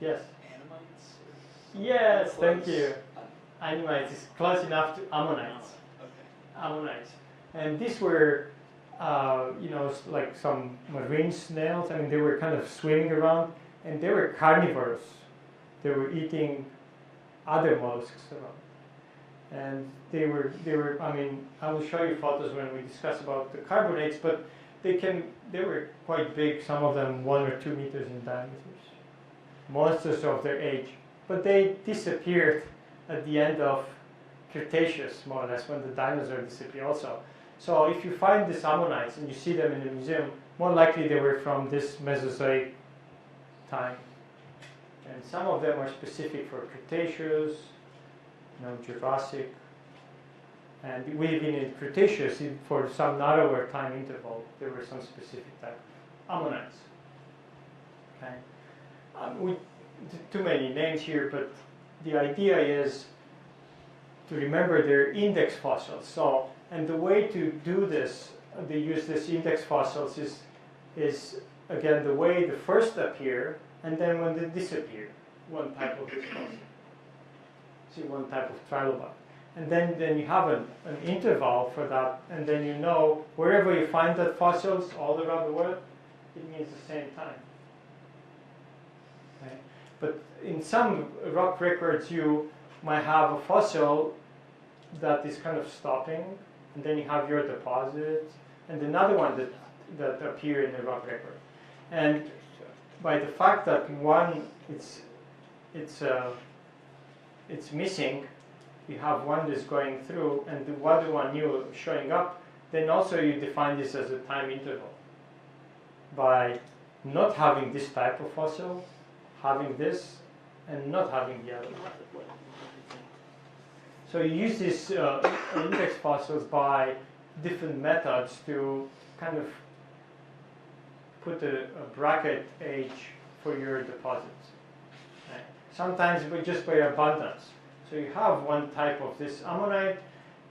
Yes. Annamites? Yes, Close. thank you. Annamites is close enough to ammonites. Okay. Ammonites. And these were, like some marine snails. I mean, they were kind of swimming around, and they were carnivorous. They were eating other mollusks around. And they were. I mean, I will show you photos when we discuss about the carbonates, but they were quite big. Some of them 1 or 2 meters in diameter. Monsters of their age, but they disappeared at the end of Cretaceous, more or less, when the dinosaurs disappeared also. So if you find these ammonites and you see them in the museum, more likely they were from this Mesozoic time. And some of them are specific for Cretaceous, Jurassic, and within in Cretaceous, for some narrower time interval, there were some specific type of ammonites. Okay. Too many names here, but the idea is to remember they're index fossils. So, and the way to do this, they use this index fossils is again the way they first appear and then when they disappear, one type of this fossil. See, one type of trilobite. And then you have an interval for that, and then wherever you find that fossils all around the world, it means the same time. Okay. But in some rock records, you might have a fossil that is kind of stopping, and then you have your deposit, and another one that appear in the rock record. And by the fact that one it's missing, you have one that's going through, and the other one new showing up, then also you define this as a time interval by not having this type of fossil, having this, and not having the other one. So you use these index fossils by different methods to kind of put a bracket age for your deposits. Okay. Sometimes just by abundance. So you have one type of this ammonite,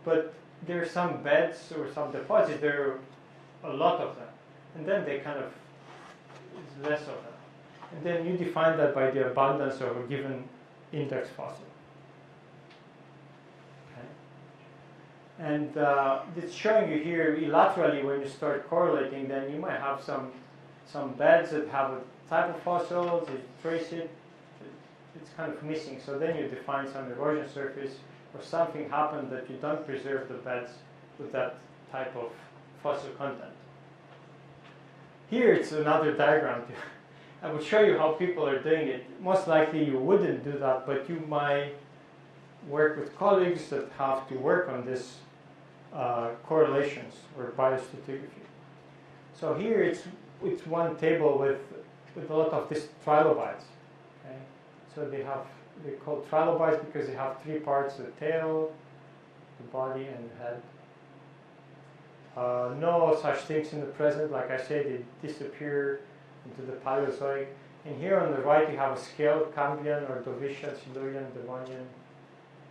but there are some beds or some deposits, there are a lot of them. And then they kind of, it's less of them. And then you define that by the abundance of a given index fossil. Okay. And it's showing you here laterally when you start correlating, then you might have some beds that have a type of fossils, you trace it, it's kind of missing. So then you define some erosion surface or something happened that you don't preserve the beds with that type of fossil content. Here it's another diagram. I will show you how people are doing it. Most likely you wouldn't do that, but you might work with colleagues that have to work on this correlations or biostratigraphy. So here it's one table with with a lot of these trilobites. Okay? So they're called trilobites because they have three parts: the tail, the body, and the head. No such things in the present. Like I said, they disappear into the Paleozoic. And here on the right you have a scale: Cambrian, Ordovician, Silurian, Devonian,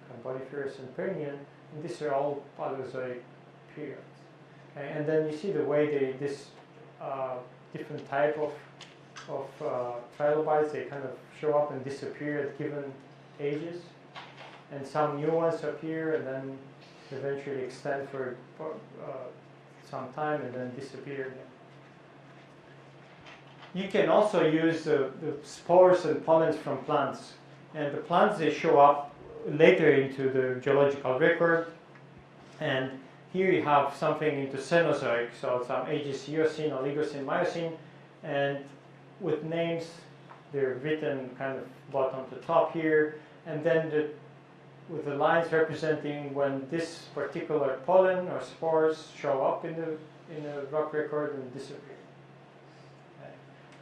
Carboniferous, and Permian. And these are all Paleozoic periods. Okay? And then you see the way this different type of trilobites, they kind of show up and disappear at given ages. And some new ones appear and then eventually extend for some time and then disappear again. You can also use the spores and pollens from plants. And the plants, they show up later into the geological record. And here you have something into Cenozoic, so some ages Eocene, Oligocene, Miocene. And with names, they're written kind of bottom to top here. And then with the lines representing when this particular pollen or spores show up in the rock record and disappear. Okay.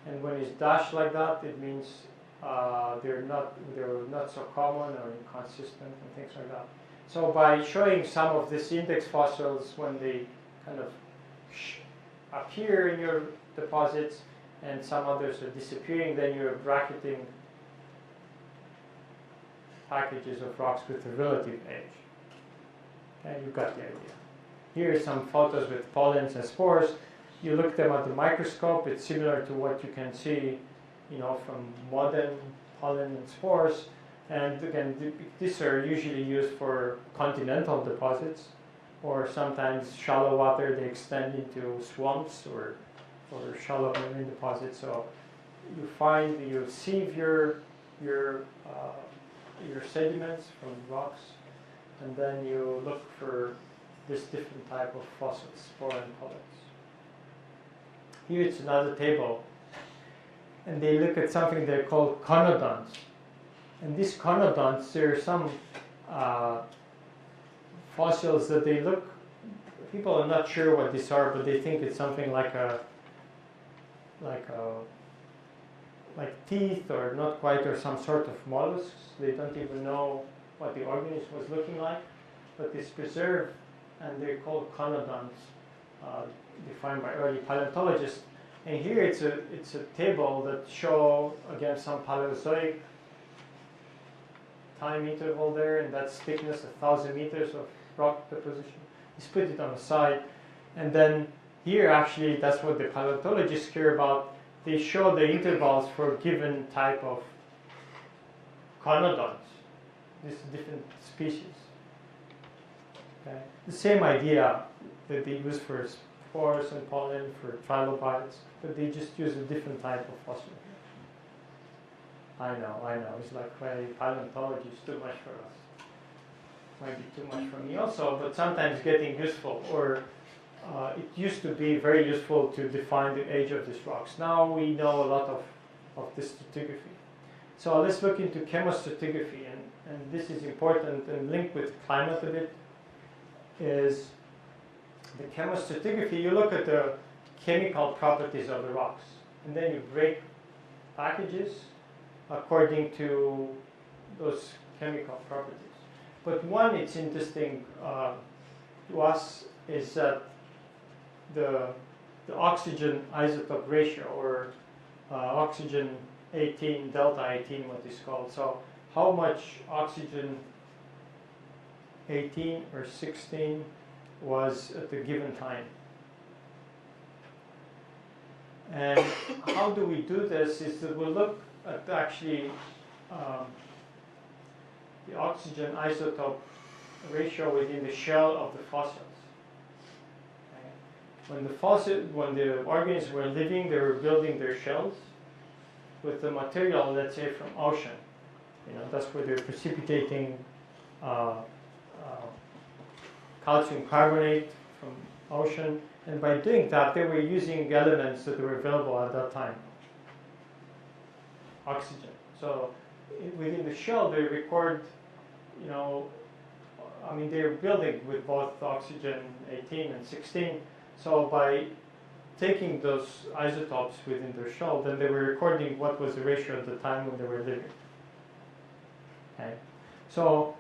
And when it's dashed like that, it means they're not so common or inconsistent and things like that. So by showing some of these index fossils when they kind of appear in your deposits and some others are disappearing, then you're bracketing packages of rocks with a relative age. Okay, you've got the idea. Here are some photos with pollens and spores. You look at them at the microscope, it's similar to what you can see, from modern pollen and spores. And again, these are usually used for continental deposits, or sometimes shallow water, they extend into swamps or shallow marine deposits. So you sieve your sediments from rocks, and then you look for this different type of fossils, spore and pollens. Here it's another table, and they look at something they're called conodonts. And these conodonts, there are some fossils that they look, people are not sure what these are, but they think it's something like teeth, or not quite, or some sort of mollusks. They don't even know what the organism was looking like, but it's preserved, and they're called conodonts, defined by early paleontologists. And here it's a table that show again some Paleozoic time interval there, and that's thickness 1,000 meters of rock deposition. Just put it on the side, and then here actually that's what the paleontologists care about. They show the intervals for a given type of conodonts. These different species. Okay. The same idea that they use for spores and pollen, for trilobites, but they just use a different type of fossil. I know. It's like paleontology is too much for us. Might be too much for me also, but sometimes getting useful, or it used to be very useful to define the age of these rocks. Now we know a lot of this stratigraphy. So let's look into chemostratigraphy, and this is important and linked with climate a bit, is the chemostratigraphy. You look at the chemical properties of the rocks, and then you break packages according to those chemical properties. But one, it's interesting to us, is that the oxygen isotope ratio, or oxygen 18, delta 18, what is called. So how much oxygen 18 or 16 was at the given time. And how do we do this is that we'll look at actually the oxygen isotope ratio within the shell of the fossils. Okay. When the organisms were living, they were building their shells with the material, let's say, from ocean. That's where they're precipitating calcium carbonate from ocean. And by doing that, they were using elements that were available at that time. Oxygen. So within the shell, they record, they're building with both oxygen 18 and 16. So by taking those isotopes within their shell, then they were recording what was the ratio at the time when they were living. Okay, so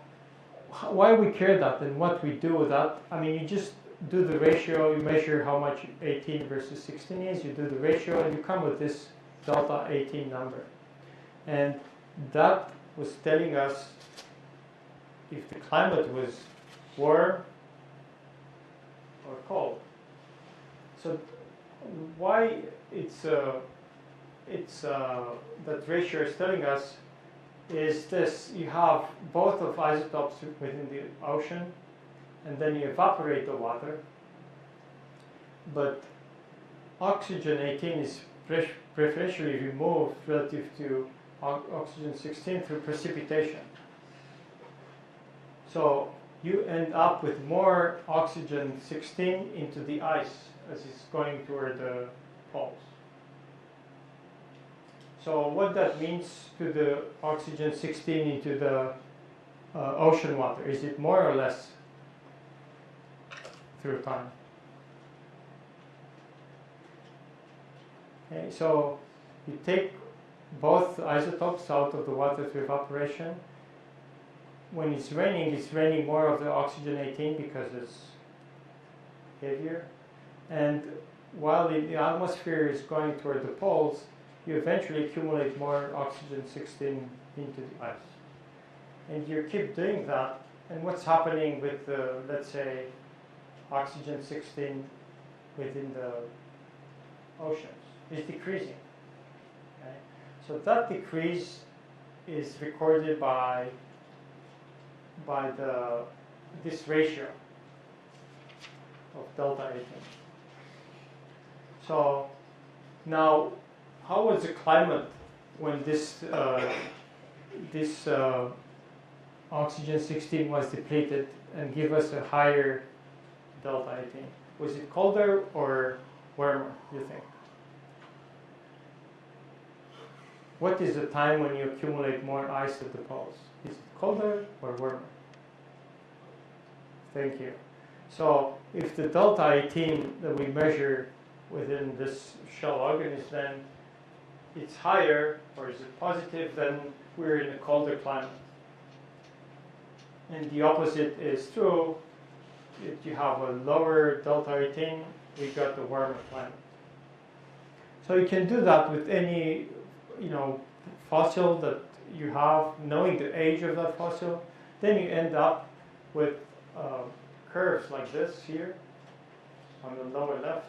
why we care that and what we do with that? I mean, you just do the ratio, you measure how much 18 versus 16 is, you do the ratio, and you come with this delta 18 number. And that was telling us if the climate was warm or cold. So why that ratio is telling us is this: you have both of isotopes within the ocean, and then you evaporate the water, but oxygen 18 is preferentially removed relative to oxygen 16 through precipitation. So you end up with more oxygen 16 into the ice as it's going toward the poles. So what that means to the oxygen 16 into the ocean water, is it more or less through time? Okay, so you take both isotopes out of the water through evaporation. When it's raining more of the oxygen 18 because it's heavier. And while the atmosphere is going toward the poles, you eventually accumulate more oxygen 16 into the ice. And you keep doing that, and what's happening with the, let's say, oxygen 16 within the oceans is decreasing. Okay? So that decrease is recorded by this ratio of delta 18. So now, how was the climate when this oxygen 16 was depleted and give us a higher delta 18? Was it colder or warmer, do you think? What is the time when you accumulate more ice at the poles? Is it colder or warmer? Thank you. So if the delta 18 that we measure within this shell organism, then it's higher, or is it positive, then we're in a colder climate. And the opposite is true. If you have a lower delta 18, we got the warmer climate. So you can do that with any, fossil that you have, knowing the age of that fossil. Then you end up with curves like this here on the lower left.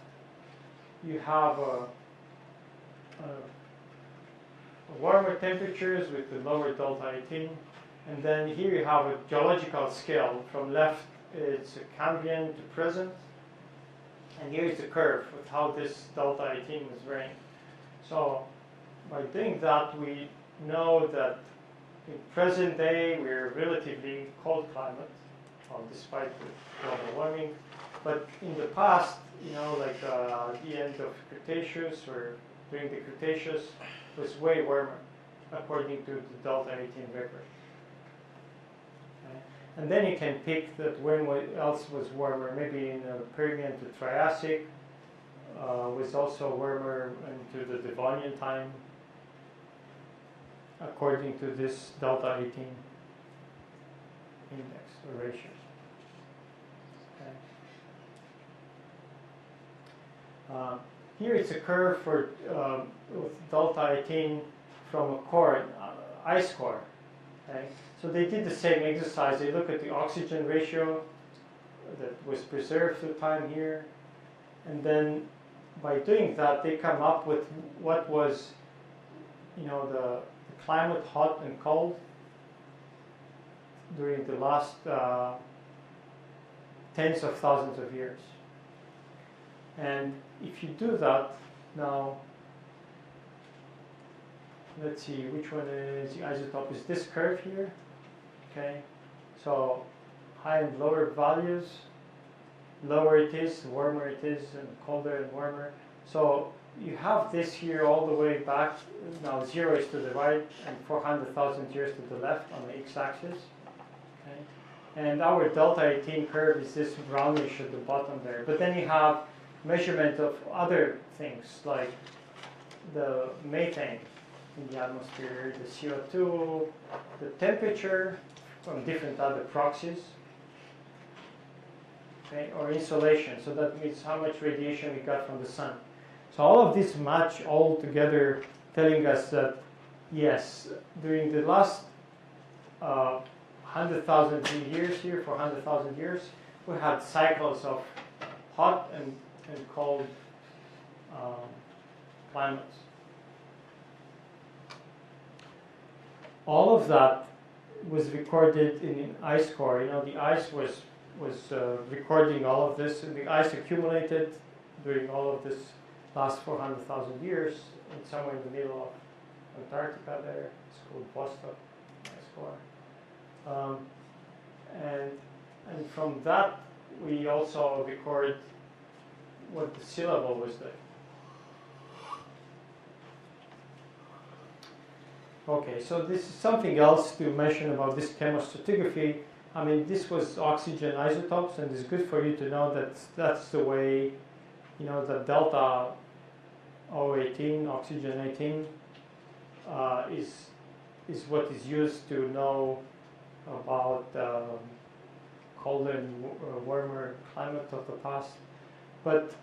You have warmer temperatures with the lower delta 18, and then here you have a geological scale. From left it's a Cambrian to present, and here is the curve with how this delta 18 was varying. So by doing that, we know that in present day we're a relatively cold climate, despite the global warming. But in the past, like the end of Cretaceous or during the Cretaceous, was way warmer, according to the delta 18 record. Okay. And then you can pick that when else was warmer, maybe in the Permian to Triassic, was also warmer into the Devonian time, according to this delta 18 index or ratio. Okay. Here it's a curve for with delta 18 from a core, ice core. Okay? So they did the same exercise. They look at the oxygen ratio that was preserved through time here, and then by doing that, they come up with what was, the climate, hot and cold during the last tens of thousands of years. And if you do that, now, let's see, which one is the isotope? Is this curve here? Okay, so high and lower values, lower it is, warmer it is, and colder and warmer. So you have this here all the way back. Now 0 is to the right and 400,000 years to the left on the x-axis. Okay? And our delta 18 curve is this brownish at the bottom there. But then you have measurement of other things like the methane in the atmosphere, the CO2, the temperature from different other proxies, okay, or insolation. So that means how much radiation we got from the sun. So all of this match all together, telling us that yes, during the last 100,000 years here, for 100,000 years, we had cycles of hot and cold climates. All of that was recorded in an ice core. You know, the ice was recording all of this, and the ice accumulated during all of this last 400,000 years, and somewhere in the middle of Antarctica there. It's called Vostok ice core. And from that, we also record what the sea level was like. Okay, so this is something else to mention about this chemostratigraphy. I mean, this was oxygen isotopes, and it's good for you to know that that's the way, you know, the delta O18, oxygen 18, is what is used to know about colder and warmer climate of the past. But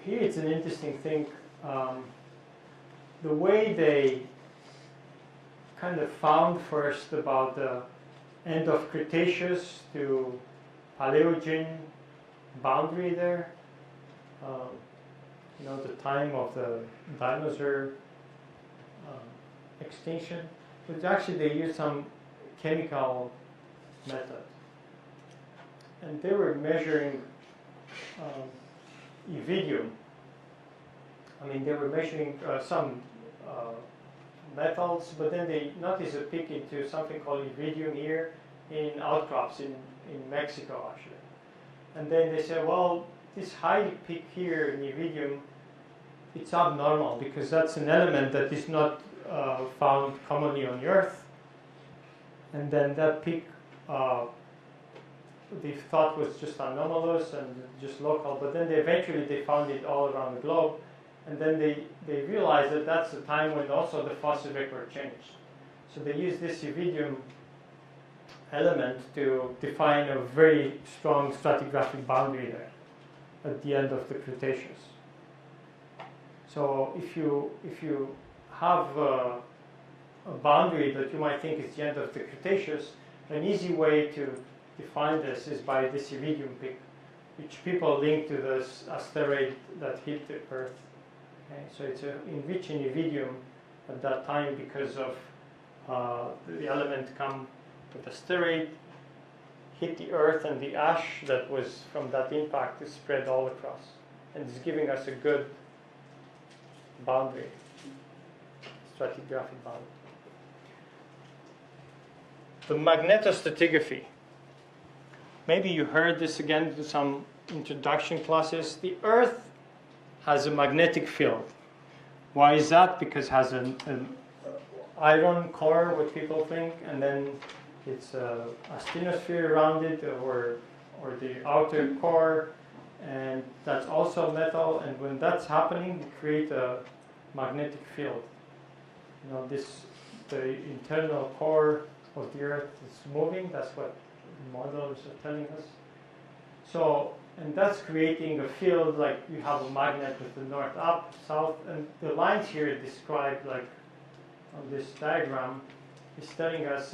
here it's an interesting thing. The way they kind of found first about the end of Cretaceous to Paleogene boundary there, you know, the time of the dinosaur extinction, but actually they used some chemical method. And they were measuring iridium. I mean, they were measuring some metals, but then they noticed a peak into something called iridium here in outcrops in Mexico, actually. And then they said, well, this high peak here in iridium, it's abnormal because that's an element that is not found commonly on the Earth. And then that peak they thought was just anomalous and just local, but then eventually they found it all around the globe. And then they realized that that's the time when also the fossil record changed. So they used this iridium element to define a very strong stratigraphic boundary there at the end of the Cretaceous. So if you have a boundary that you might think is the end of the Cretaceous, an easy way to define this is by this iridium peak, which people link to this asteroid that hit the Earth. Okay, so it's enriched in iridium at that time because of the element come with the asteroid, hit the Earth, and the ash that was from that impact is spread all across. And it's giving us a good boundary, stratigraphic boundary. The magnetostratigraphy. Maybe you heard this again in some introduction classes. The Earth has a magnetic field. Why is that? Because it has an iron core, what people think, and then it's a asthenosphere around it, or the outer core, and that's also metal. And when that's happening, we create a magnetic field. You know, the internal core of the Earth is moving. That's what models are telling us. So, and that's creating a field, like you have a magnet with the north up, south, and the lines here described, like on this diagram, is telling us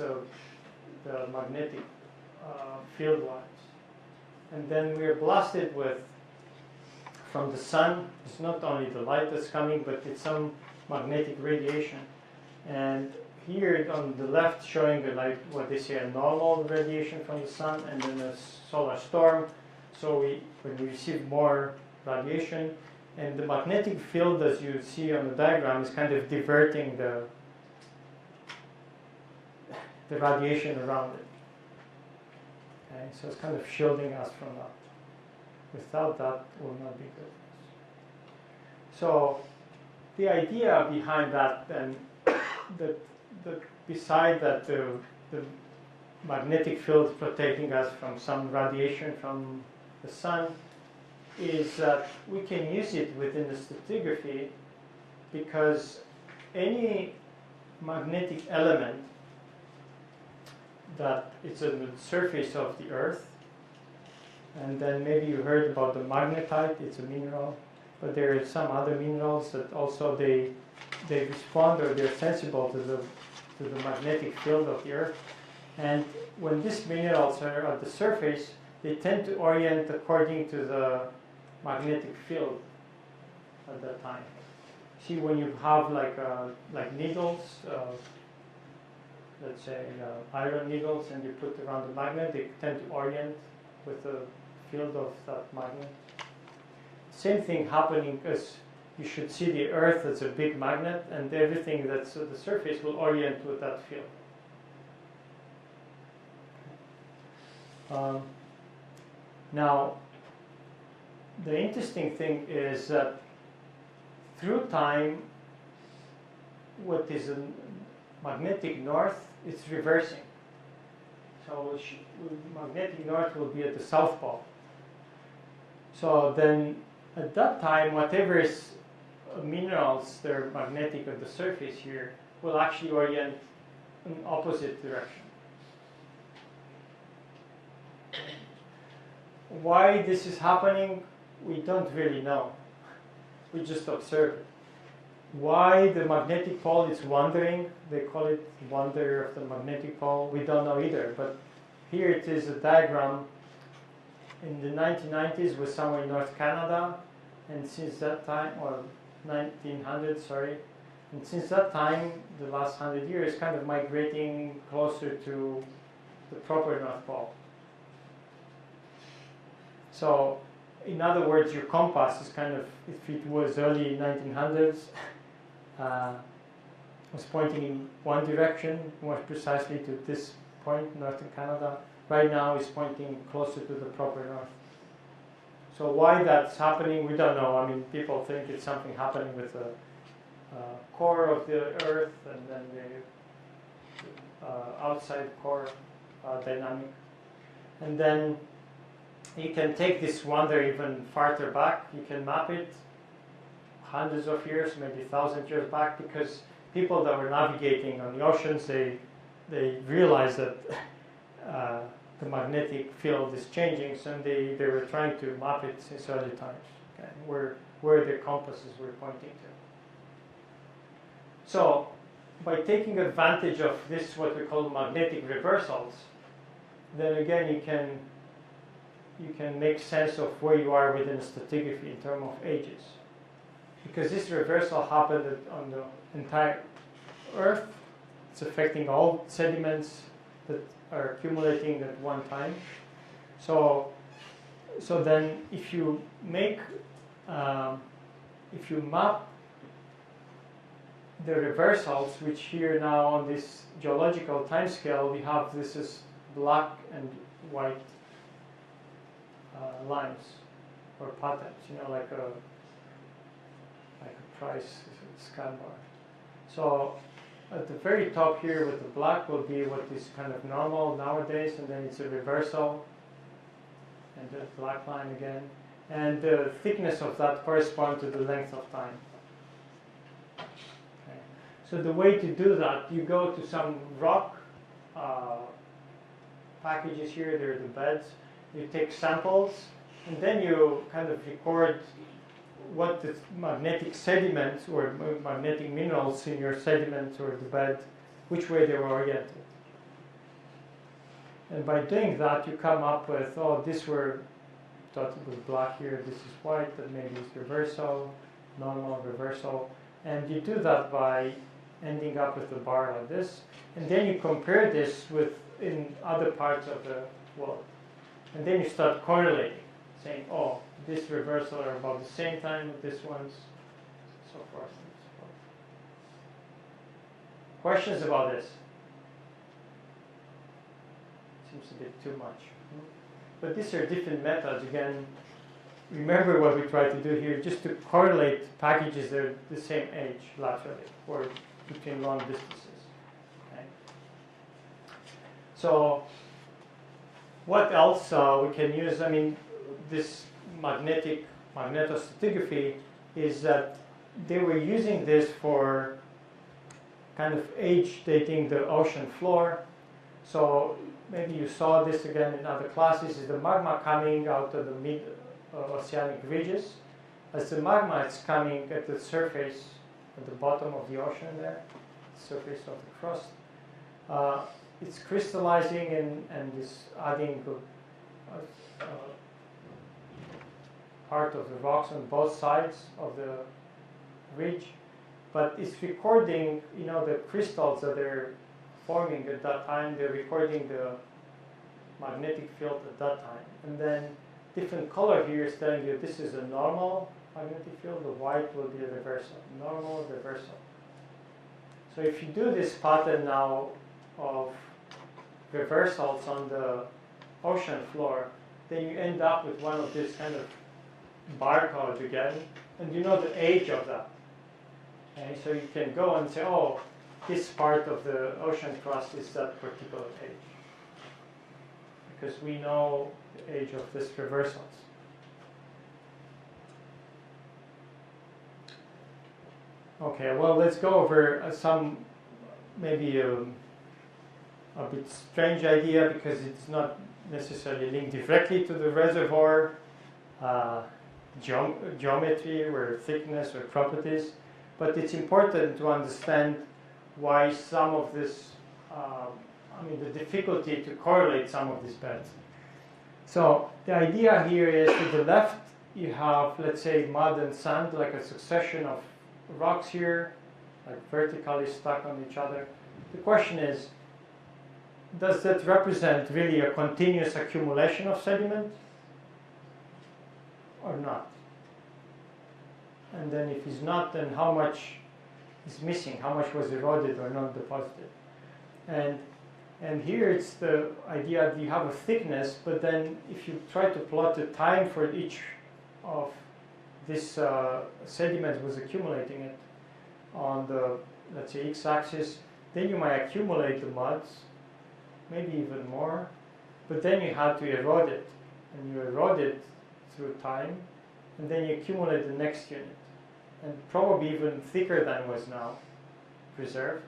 the magnetic field lines. And then we are blasted with, from the sun, it's not only the light that's coming, but it's some magnetic radiation. And here on the left showing like what they say a normal radiation from the sun, and then a solar storm. So when we receive more radiation, and the magnetic field, as you see on the diagram, is kind of diverting the radiation around it. Okay, so it's kind of shielding us from that. Without that, it will not be good. So the idea behind that, then, that beside that the magnetic field protecting us from some radiation from the sun, is that we can use it within the stratigraphy because any magnetic element that is on the surface of the Earth, and then maybe you heard about the magnetite, it's a mineral, but there are some other minerals that also they respond, or they're sensible to the magnetic field of the Earth. And when these minerals are at the surface, they tend to orient according to the magnetic field at that time. See, when you have like needles, let's say iron needles, and you put around the magnet, they tend to orient with the field of that magnet. Same thing happening, because you should see the Earth as a big magnet, and everything that's at the surface will orient with that field. Now, the interesting thing is that through time, what is a magnetic north is reversing. So magnetic north will be at the South Pole. So then at that time, whatever is minerals that are magnetic at the surface here will actually orient in opposite direction. Why this is happening, we don't really know. We just observe it. Why the magnetic pole is wandering, they call it wander of the magnetic pole, we don't know either. But here it is a diagram in the 1990s was somewhere in North Canada, and since that time, or 1900, sorry, and since that time, the last 100 years, kind of migrating closer to the proper North Pole. So, in other words, your compass is kind of, if it was early 1900s, was pointing in one direction, more precisely to this point, northern Canada. Right now it's pointing closer to the proper north. So why that's happening, we don't know. I mean, people think it's something happening with the core of the Earth, and then the outside core dynamic. And then you can take this wander even farther back. You can map it hundreds of years, maybe 1,000 years back, because people that were navigating on the oceans, they realized that the magnetic field is changing, so they were trying to map it since early times, okay, where their compasses were pointing to. So by taking advantage of this, what we call magnetic reversals, then again you can make sense of where you are within a stratigraphy in terms of ages. Because this reversal happened on the entire Earth, it's affecting all sediments that are accumulating at one time. So then if you make, if you map the reversals, which here now on this geological time scale, we have this is black and white lines or patterns, you know, like a price scan bar. So at the very top here with the black will be what is kind of normal nowadays, and then it's a reversal, and the black line again. And the thickness of that corresponds to the length of time. Okay. So the way to do that, you go to some rock packages here, they're the beds, you take samples, and then you kind of record what the magnetic sediments or magnetic minerals in your sediments or the bed, which way they were oriented. And by doing that, you come up with, oh, this were thought it was black here, this is white, that maybe it's reversal, normal, reversal. And you do that by ending up with a bar like this. And then you compare this with in other parts of the world. And then you start correlating, saying, oh, this reversal are about the same time with this one's, so forth and so forth. Questions about this? Seems a bit too much. But these are different methods. Again, remember what we try to do here, just to correlate packages that are the same age laterally or between long distances. Okay. So what else we can use? I mean, this magnetostratigraphy is that they were using this for kind of age dating the ocean floor. So maybe you saw this again in other classes, is the magma coming out of the mid-oceanic ridges. As the magma is coming at the surface, at the bottom of the ocean there, surface of the crust, it's crystallizing and is adding part of the rocks on both sides of the ridge, but it's recording, the crystals that they're forming at that time. They're recording the magnetic field at that time, and then different color here is telling you this is a normal magnetic field. The white will be a reversal, normal, reversal. So if you do this pattern now of reversals on the ocean floor, then you end up with one of these kind of barcodes again, and you know the age of that. Okay, so you can go and say, oh, this part of the ocean crust is that particular age, because we know the age of these reversals. Okay, well, let's go over some maybe a bit strange idea, because it's not necessarily linked directly to the reservoir geometry or thickness or properties, but it's important to understand why some of this, the difficulty to correlate some of these beds. So the idea here is, to the left you have, let's say, mud and sand, like a succession of rocks here, like vertically stuck on each other. The question is, does that represent really a continuous accumulation of sediment or not? And then if it's not, then how much is missing? How much was eroded or not deposited? And here it's the idea that you have a thickness, but then if you try to plot the time for each of this sediment was accumulating it on the, let's say, x-axis, then you might accumulate the muds, maybe even more, but then you have to erode it, and you erode it through time, and then you accumulate the next unit, and probably even thicker than was now preserved,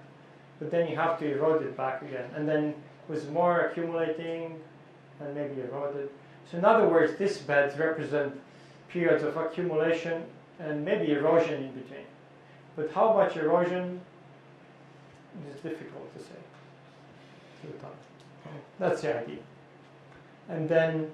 but then you have to erode it back again, and then with more accumulating and maybe eroded. So in other words, these beds represent periods of accumulation and maybe erosion in between. But how much erosion is difficult to say through time. Okay. That's the idea. And then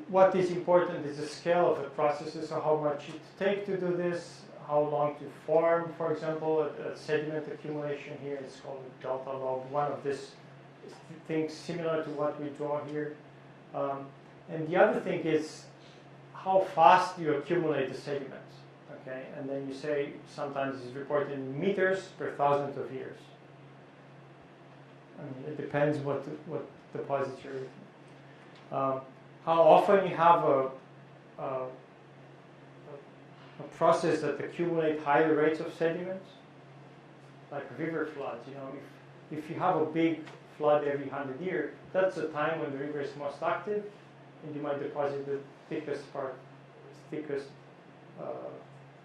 what is important is the scale of the processes, so how much it takes to do this, how long to form, for example, a sediment accumulation here. It's called a delta log, one of these things similar to what we draw here. And the other thing is how fast you accumulate the sediments, okay? And then you say sometimes it's reported in meters per thousands of years. I mean, it depends what deposits you're using. How often you have a process that accumulates higher rates of sediments, like river floods. If you have a big flood every 100 years, that's the time when the river is most active, and you might deposit the thickest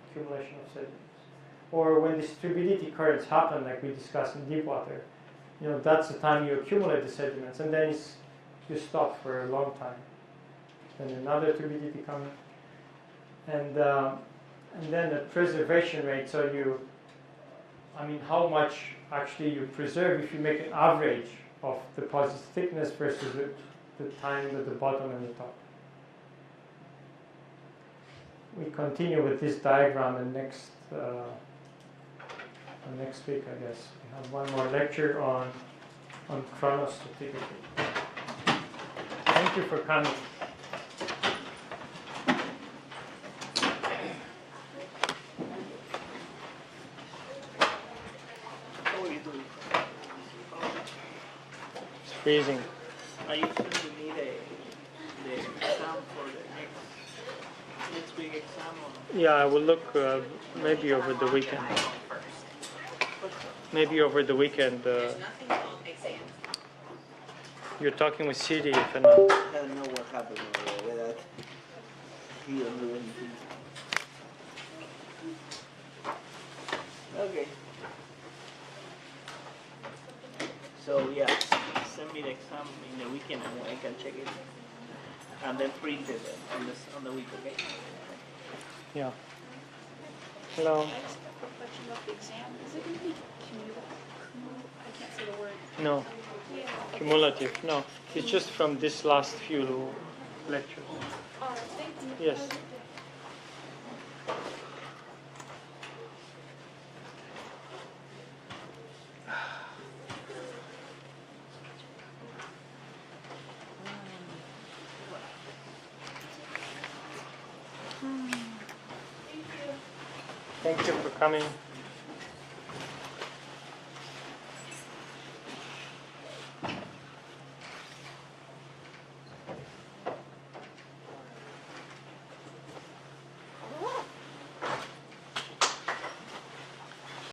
accumulation of sediments. Or when these turbidity currents happen, like we discussed in deep water, that's the time you accumulate the sediments, and then you stop for a long time. Then another turbidity comes, and then the preservation rate. So how much actually you preserve if you make an average of deposit thickness versus the time at the bottom and the top. We continue with this diagram in next week, I guess. We have one more lecture on chronostratigraphy. Thank you for coming. How are you doing? It's freezing. Are you sure you need the exam for the next week exam? Or? Yeah, I will look maybe over the weekend. Maybe over the weekend. You're talking with Siri, Fernando. I don't know what happened with that. He don't do anything. Okay. So yeah, send me the exam in the weekend and I can check it. And then print it on the week, okay? Yeah. Hello. I just have a quick question about the exam. Is it going to be cumulative? I can't say the word. No. Yeah. Cumulative. No. It's just from this last few lectures. All right, thank you. Yes. Have a good day. Thank you for coming.